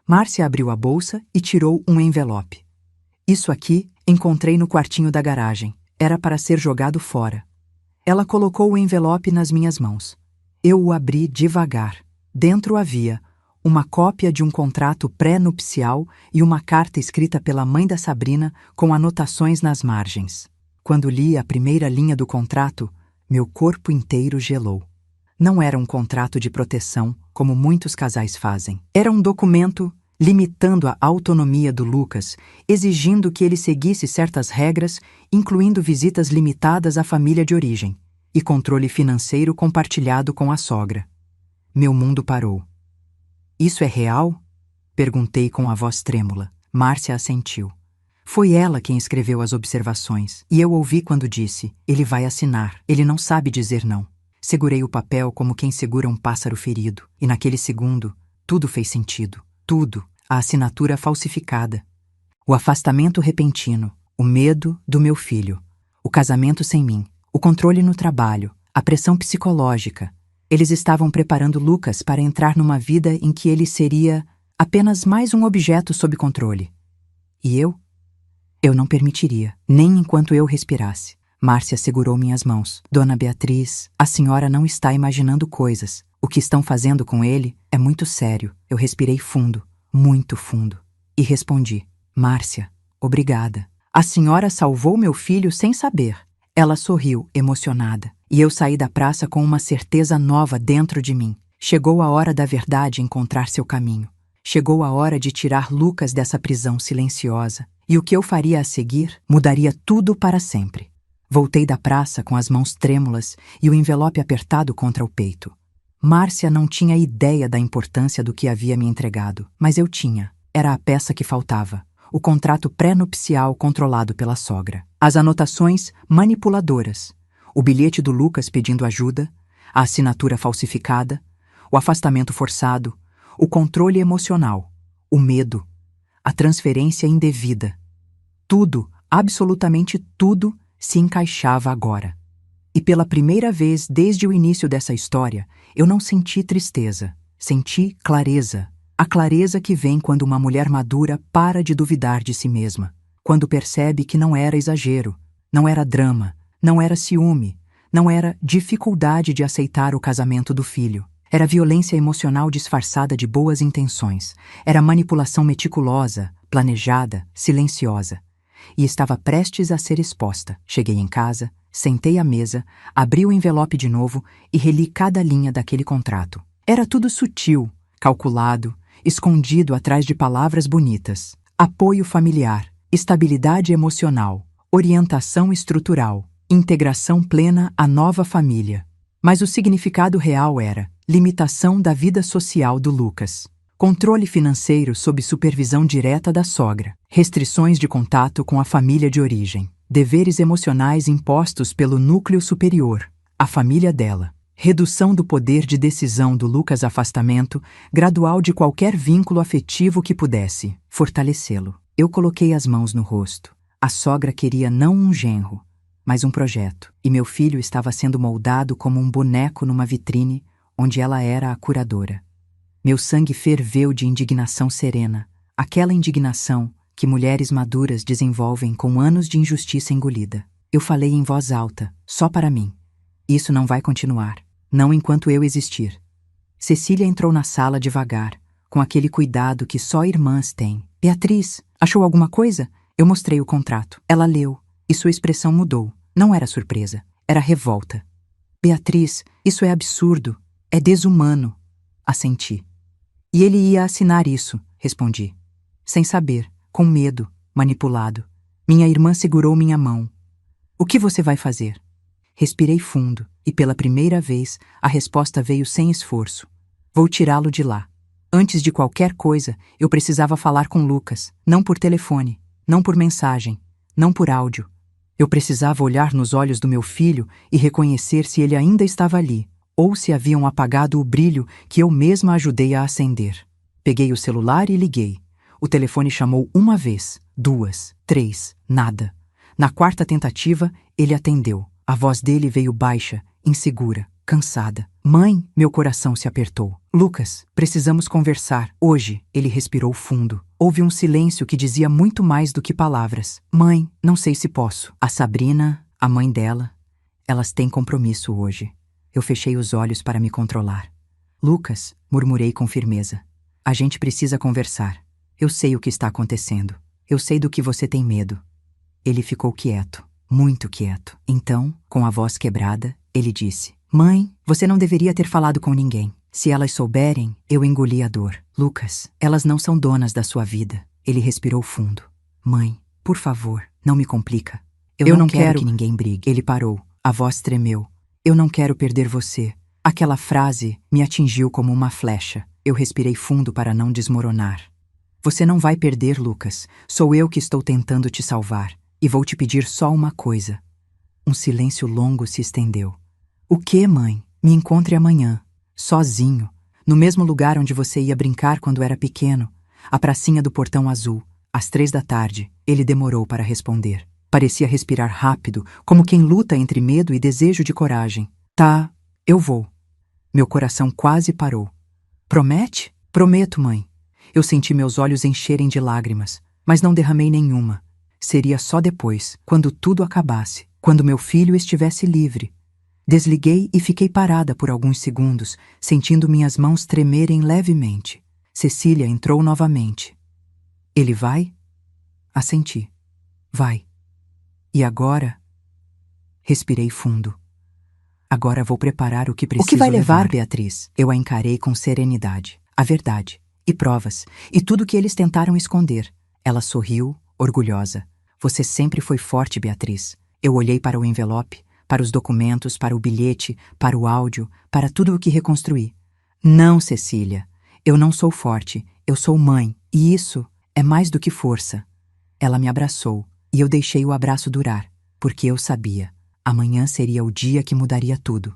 Márcia abriu a bolsa e tirou um envelope. Isso aqui encontrei no quartinho da garagem. Era para ser jogado fora. Ela colocou o envelope nas minhas mãos. Eu o abri devagar. Dentro havia uma cópia de um contrato pré-nupcial e uma carta escrita pela mãe da Sabrina com anotações nas margens. Quando li a primeira linha do contrato, meu corpo inteiro gelou. Não era um contrato de proteção, como muitos casais fazem. Era um documento limitando a autonomia do Lucas, exigindo que ele seguisse certas regras, incluindo visitas limitadas à família de origem e controle financeiro compartilhado com a sogra. Meu mundo parou. Isso é real? Perguntei com a voz trêmula. Márcia assentiu. Foi ela quem escreveu as observações, e eu ouvi quando disse, ele vai assinar, ele não sabe dizer não. Segurei o papel como quem segura um pássaro ferido, e naquele segundo, tudo fez sentido. Tudo, a assinatura falsificada. O afastamento repentino, o medo do meu filho, o casamento sem mim, o controle no trabalho, a pressão psicológica. Eles estavam preparando Lucas para entrar numa vida em que ele seria apenas mais um objeto sob controle. E eu? Eu não permitiria, nem enquanto eu respirasse. Márcia segurou minhas mãos. Dona Beatriz, a senhora não está imaginando coisas. O que estão fazendo com ele é muito sério. Eu respirei fundo, muito fundo. E respondi, Márcia, obrigada. A senhora salvou meu filho sem saber. Ela sorriu, emocionada. E eu saí da praça com uma certeza nova dentro de mim. Chegou a hora da verdade encontrar seu caminho. Chegou a hora de tirar Lucas dessa prisão silenciosa. E o que eu faria a seguir mudaria tudo para sempre. Voltei da praça com as mãos trêmulas e o envelope apertado contra o peito. Márcia não tinha ideia da importância do que havia me entregado, mas eu tinha. Era a peça que faltava. O contrato pré-nupcial controlado pela sogra. As anotações manipuladoras. O bilhete do Lucas pedindo ajuda, a assinatura falsificada, o afastamento forçado, o controle emocional, o medo, a transferência indevida. Tudo, absolutamente tudo, se encaixava agora. E pela primeira vez desde o início dessa história, eu não senti tristeza, senti clareza. A clareza que vem quando uma mulher madura para de duvidar de si mesma, quando percebe que não era exagero, não era drama, não era ciúme, não era dificuldade de aceitar o casamento do filho. Era violência emocional disfarçada de boas intenções. Era manipulação meticulosa, planejada, silenciosa. E estava prestes a ser exposta. Cheguei em casa, sentei à mesa, abri o envelope de novo e reli cada linha daquele contrato. Era tudo sutil, calculado, escondido atrás de palavras bonitas. Apoio familiar, estabilidade emocional, orientação estrutural, integração plena à nova família. Mas o significado real era limitação da vida social do Lucas, controle financeiro sob supervisão direta da sogra, restrições de contato com a família de origem, deveres emocionais impostos pelo núcleo superior, a família dela, Redução do poder de decisão do Lucas, afastamento gradual de qualquer vínculo afetivo que pudesse fortalecê-lo. Eu coloquei as mãos no rosto. A sogra queria não um genro, mas um projeto, e meu filho estava sendo moldado como um boneco numa vitrine onde ela era a curadora. Meu sangue ferveu de indignação serena, aquela indignação que mulheres maduras desenvolvem com anos de injustiça engolida. Eu falei em voz alta, só para mim. Isso não vai continuar. Não enquanto eu existir. Cecília entrou na sala devagar, com aquele cuidado que só irmãs têm. Beatriz, achou alguma coisa? Eu mostrei o contrato. Ela leu, e sua expressão mudou. Não era surpresa, era revolta. Beatriz, isso é absurdo, é desumano. Assenti. E ele ia assinar isso, respondi. Sem saber, com medo, manipulado. Minha irmã segurou minha mão. O que você vai fazer? Respirei fundo, e pela primeira vez a resposta veio sem esforço. Vou tirá-lo de lá. Antes de qualquer coisa, eu precisava falar com Lucas, não por telefone, não por mensagem, não por áudio. Eu precisava olhar nos olhos do meu filho e reconhecer se ele ainda estava ali, ou se haviam apagado o brilho que eu mesma ajudei a acender. Peguei o celular e liguei. O telefone chamou uma vez, duas, três, nada. Na quarta tentativa, ele atendeu. A voz dele veio baixa, insegura, cansada. Mãe, meu coração se apertou. Lucas, precisamos conversar. Hoje, ele respirou fundo. Houve um silêncio que dizia muito mais do que palavras. Mãe, não sei se posso. A Sabrina, a mãe dela, elas têm compromisso hoje. Eu fechei os olhos para me controlar. Lucas, murmurei com firmeza. A gente precisa conversar. Eu sei o que está acontecendo. Eu sei do que você tem medo. Ele ficou quieto. Muito quieto. Então, com a voz quebrada, ele disse: Mãe, você não deveria ter falado com ninguém. Se elas souberem, eu engoli a dor. Lucas, elas não são donas da sua vida. Ele respirou fundo. Mãe, por favor, não me complica. Eu não quero que ninguém brigue. Ele parou. A voz tremeu. Eu não quero perder você. Aquela frase me atingiu como uma flecha. Eu respirei fundo para não desmoronar. Você não vai perder, Lucas. Sou eu que estou tentando te salvar. E vou te pedir só uma coisa. Um silêncio longo se estendeu. O quê, mãe? Me encontre amanhã, sozinho, no mesmo lugar onde você ia brincar quando era pequeno, a pracinha do Portão Azul, às 3 da tarde. Ele demorou para responder. Parecia respirar rápido, como quem luta entre medo e desejo de coragem. Tá, eu vou. Meu coração quase parou. Promete? Prometo, mãe. Eu senti meus olhos encherem de lágrimas, mas não derramei nenhuma. Seria só depois, quando tudo acabasse, quando meu filho estivesse livre. Desliguei e fiquei parada por alguns segundos, sentindo minhas mãos tremerem levemente. Cecília entrou novamente. Ele vai? Assenti. Vai. E agora? Respirei fundo. Agora vou preparar o que preciso levar. O que vai levar, Beatriz? Eu a encarei com serenidade. A verdade. E provas. E tudo que eles tentaram esconder. Ela sorriu, orgulhosa. Você sempre foi forte, Beatriz. Eu olhei para o envelope, para os documentos, para o bilhete, para o áudio, para tudo o que reconstruí. Não, Cecília. Eu não sou forte. Eu sou mãe. E isso é mais do que força. Ela me abraçou, e eu deixei o abraço durar, porque eu sabia. Amanhã seria o dia que mudaria tudo.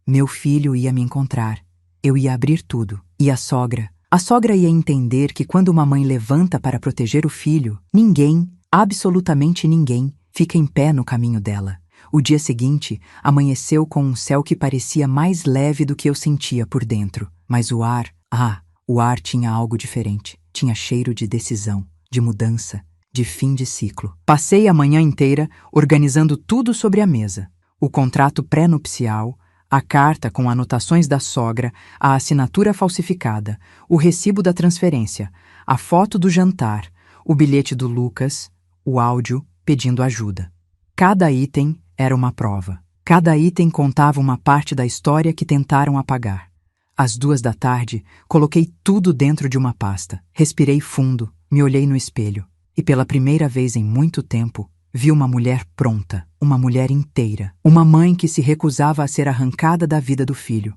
Meu filho ia me encontrar. Eu ia abrir tudo. E a sogra? A sogra ia entender que quando uma mãe levanta para proteger o filho, ninguém, absolutamente ninguém, fica em pé no caminho dela. O dia seguinte amanheceu com um céu que parecia mais leve do que eu sentia por dentro. Mas o ar tinha algo diferente. Tinha cheiro de decisão, de mudança, de fim de ciclo. Passei a manhã inteira organizando tudo sobre a mesa. O contrato pré-nupcial, a carta com anotações da sogra, a assinatura falsificada, o recibo da transferência, a foto do jantar, o bilhete do Lucas, o áudio pedindo ajuda. Cada item era uma prova. Cada item contava uma parte da história que tentaram apagar. Às 2 da tarde, coloquei tudo dentro de uma pasta. Respirei fundo, me olhei no espelho. E pela primeira vez em muito tempo, vi uma mulher pronta, uma mulher inteira, uma mãe que se recusava a ser arrancada da vida do filho.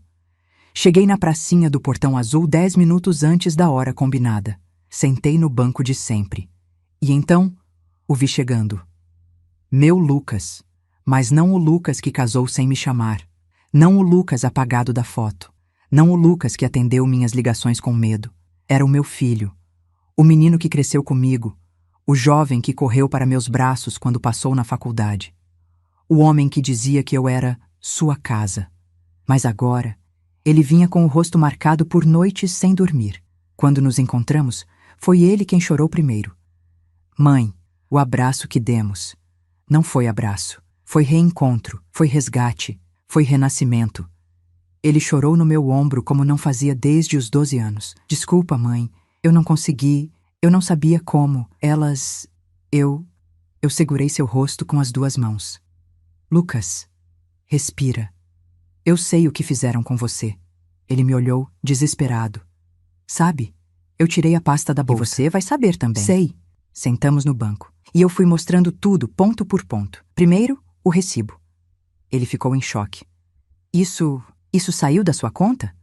Cheguei na pracinha do Portão Azul 10 minutos antes da hora combinada. Sentei no banco de sempre. E então, o vi chegando. Meu Lucas. Mas não o Lucas que casou sem me chamar. Não o Lucas apagado da foto. Não o Lucas que atendeu minhas ligações com medo. Era o meu filho. O menino que cresceu comigo. O jovem que correu para meus braços quando passou na faculdade. O homem que dizia que eu era sua casa. Mas agora, ele vinha com o rosto marcado por noites sem dormir. Quando nos encontramos, foi ele quem chorou primeiro. Mãe, o abraço que demos. Não foi abraço. Foi reencontro, foi resgate, foi renascimento. Ele chorou no meu ombro como não fazia desde os 12 anos. Desculpa, mãe, eu não consegui, eu não sabia como. Eu segurei seu rosto com as 2 mãos. Lucas, respira. Eu sei o que fizeram com você. Ele me olhou, desesperado. Sabe, eu tirei a pasta da bolsa. E você vai saber também. Sei. Sentamos no banco. E eu fui mostrando tudo, ponto por ponto. Primeiro, o recibo. Ele ficou em choque. Isso saiu da sua conta?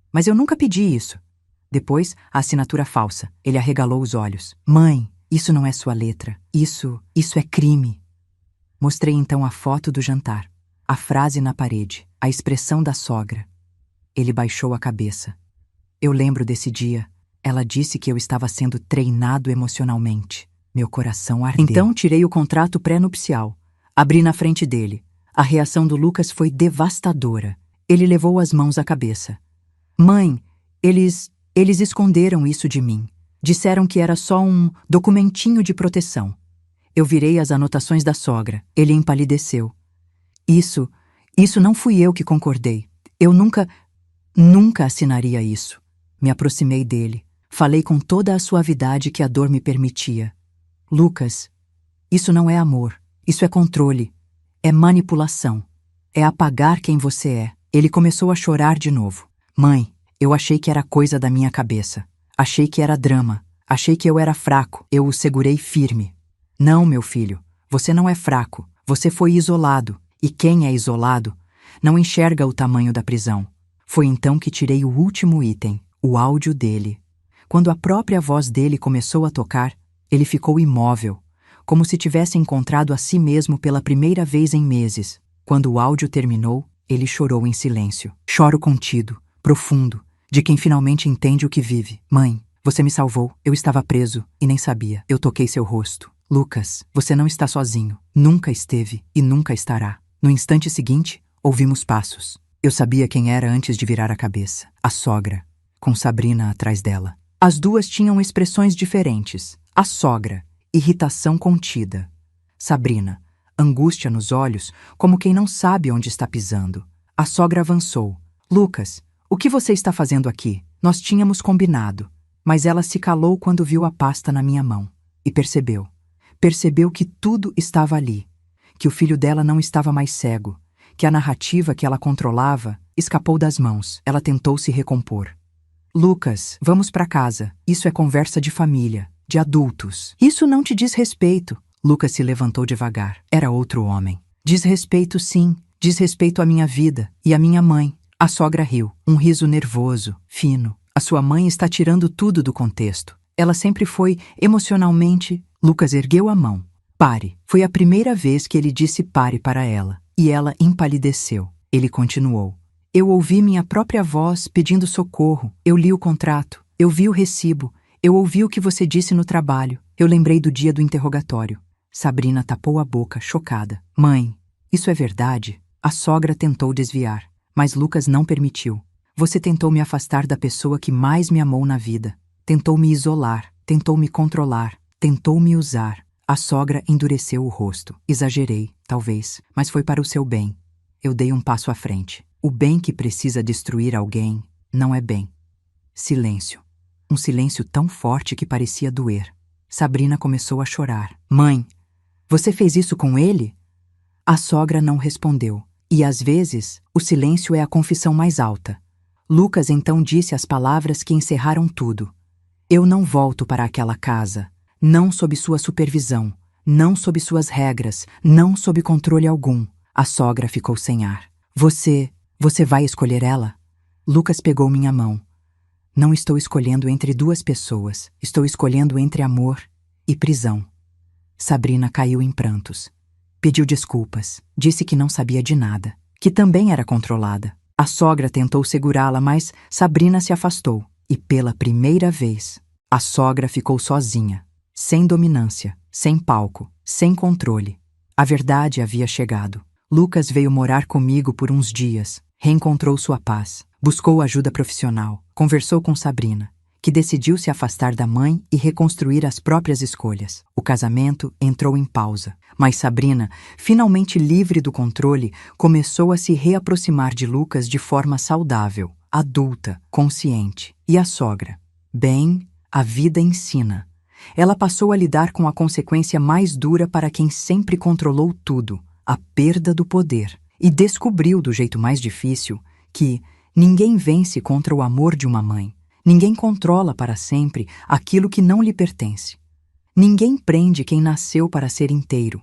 Mas eu nunca pedi isso. Depois, a assinatura falsa. Ele arregalou os olhos. Mãe, isso não é sua letra. Isso é crime. Mostrei então a foto do jantar. A frase na parede. A expressão da sogra. Ele baixou a cabeça. Eu lembro desse dia. Ela disse que eu estava sendo treinado emocionalmente. Meu coração ardeu. Então tirei o contrato pré-nupcial. Abri na frente dele. A reação do Lucas foi devastadora. Ele levou as mãos à cabeça. Mãe, eles esconderam isso de mim. Disseram que era só um documentinho de proteção. Eu virei as anotações da sogra. Ele empalideceu. Isso não fui eu que concordei. Eu nunca assinaria isso. Me aproximei dele. Falei com toda a suavidade que a dor me permitia. Lucas, isso não é amor. Isso é controle. É manipulação. É apagar quem você é. Ele começou a chorar de novo. Mãe, eu achei que era coisa da minha cabeça. Achei que era drama. Achei que eu era fraco. Eu o segurei firme. Não, meu filho. Você não é fraco. Você foi isolado. E quem é isolado não enxerga o tamanho da prisão. Foi então que tirei o último item, o áudio dele. Quando a própria voz dele começou a tocar, ele ficou imóvel, como se tivesse encontrado a si mesmo pela primeira vez em meses. Quando o áudio terminou, ele chorou em silêncio. Choro contido, profundo, de quem finalmente entende o que vive. Mãe, você me salvou. Eu estava preso e nem sabia. Eu toquei seu rosto. Lucas, você não está sozinho. Nunca esteve e nunca estará. No instante seguinte, ouvimos passos. Eu sabia quem era antes de virar a cabeça. A sogra, com Sabrina atrás dela. As 2 tinham expressões diferentes. A sogra, irritação contida. Sabrina, angústia nos olhos, como quem não sabe onde está pisando. A sogra avançou. Lucas, o que você está fazendo aqui? Nós tínhamos combinado. Mas ela se calou quando viu a pasta na minha mão. E percebeu. Percebeu que tudo estava ali. Que o filho dela não estava mais cego. Que a narrativa que ela controlava escapou das mãos. Ela tentou se recompor. Lucas, vamos para casa. Isso é conversa de família, de adultos. Isso não te diz respeito. Lucas se levantou devagar. Era outro homem. Diz respeito, sim. Diz respeito à minha vida e à minha mãe. A sogra riu. Um riso nervoso, fino. A sua mãe está tirando tudo do contexto. Ela sempre foi emocionalmente... Lucas ergueu a mão. Pare. Foi a primeira vez que ele disse pare para ela. E ela empalideceu. Ele continuou. Eu ouvi minha própria voz pedindo socorro. Eu li o contrato. Eu vi o recibo. Eu ouvi o que você disse no trabalho. Eu lembrei do dia do interrogatório. Sabrina tapou a boca, chocada. Mãe, isso é verdade? A sogra tentou desviar, mas Lucas não permitiu. Você tentou me afastar da pessoa que mais me amou na vida. Tentou me isolar. Tentou me controlar. Tentou me usar. A sogra endureceu o rosto. Exagerei, talvez, mas foi para o seu bem. Eu dei um passo à frente. O bem que precisa destruir alguém não é bem. Silêncio. Um silêncio tão forte que parecia doer. Sabrina começou a chorar. Mãe, você fez isso com ele? A sogra não respondeu. E às vezes, o silêncio é a confissão mais alta. Lucas então disse as palavras que encerraram tudo. Eu não volto para aquela casa. Não sob sua supervisão, não sob suas regras, não sob controle algum. A sogra ficou sem ar. Você vai escolher ela? Lucas pegou minha mão. Não estou escolhendo entre 2 pessoas. Estou escolhendo entre amor e prisão. Sabrina caiu em prantos. Pediu desculpas. Disse que não sabia de nada. que também era controlada. A sogra tentou segurá-la, mas Sabrina se afastou. E pela primeira vez, a sogra ficou sozinha, sem dominância, sem palco, sem controle. A verdade havia chegado. Lucas veio morar comigo por uns dias, reencontrou sua paz, buscou ajuda profissional, conversou com Sabrina, que decidiu se afastar da mãe e reconstruir as próprias escolhas. O casamento entrou em pausa, mas Sabrina, finalmente livre do controle, começou a se reaproximar de Lucas de forma saudável, adulta, consciente. E a sogra? Bem, a vida ensina. Ela passou a lidar com a consequência mais dura para quem sempre controlou tudo, a perda do poder. E descobriu do jeito mais difícil que ninguém vence contra o amor de uma mãe. Ninguém controla para sempre aquilo que não lhe pertence. Ninguém prende quem nasceu para ser inteiro.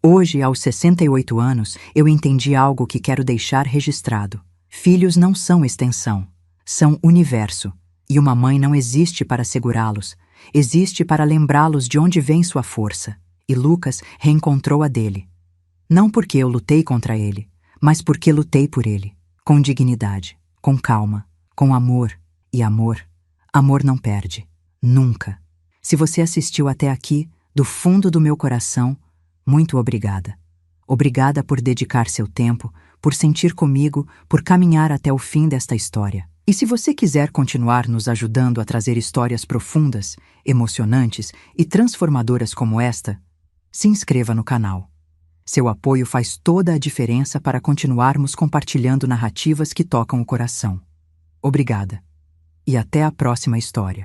Hoje, aos 68 anos, eu entendi algo que quero deixar registrado. Filhos não são extensão, são universo. E uma mãe não existe para segurá-los, existe para lembrá-los de onde vem sua força. E Lucas reencontrou a dele. Não porque eu lutei contra ele, mas porque lutei por ele. Com dignidade, com calma, com amor. E amor não perde. Nunca. Se você assistiu até aqui, do fundo do meu coração, muito obrigada. Obrigada por dedicar seu tempo, por sentir comigo, por caminhar até o fim desta história. E se você quiser continuar nos ajudando a trazer histórias profundas, emocionantes e transformadoras como esta, se inscreva no canal. Seu apoio faz toda a diferença para continuarmos compartilhando narrativas que tocam o coração. Obrigada. E até a próxima história.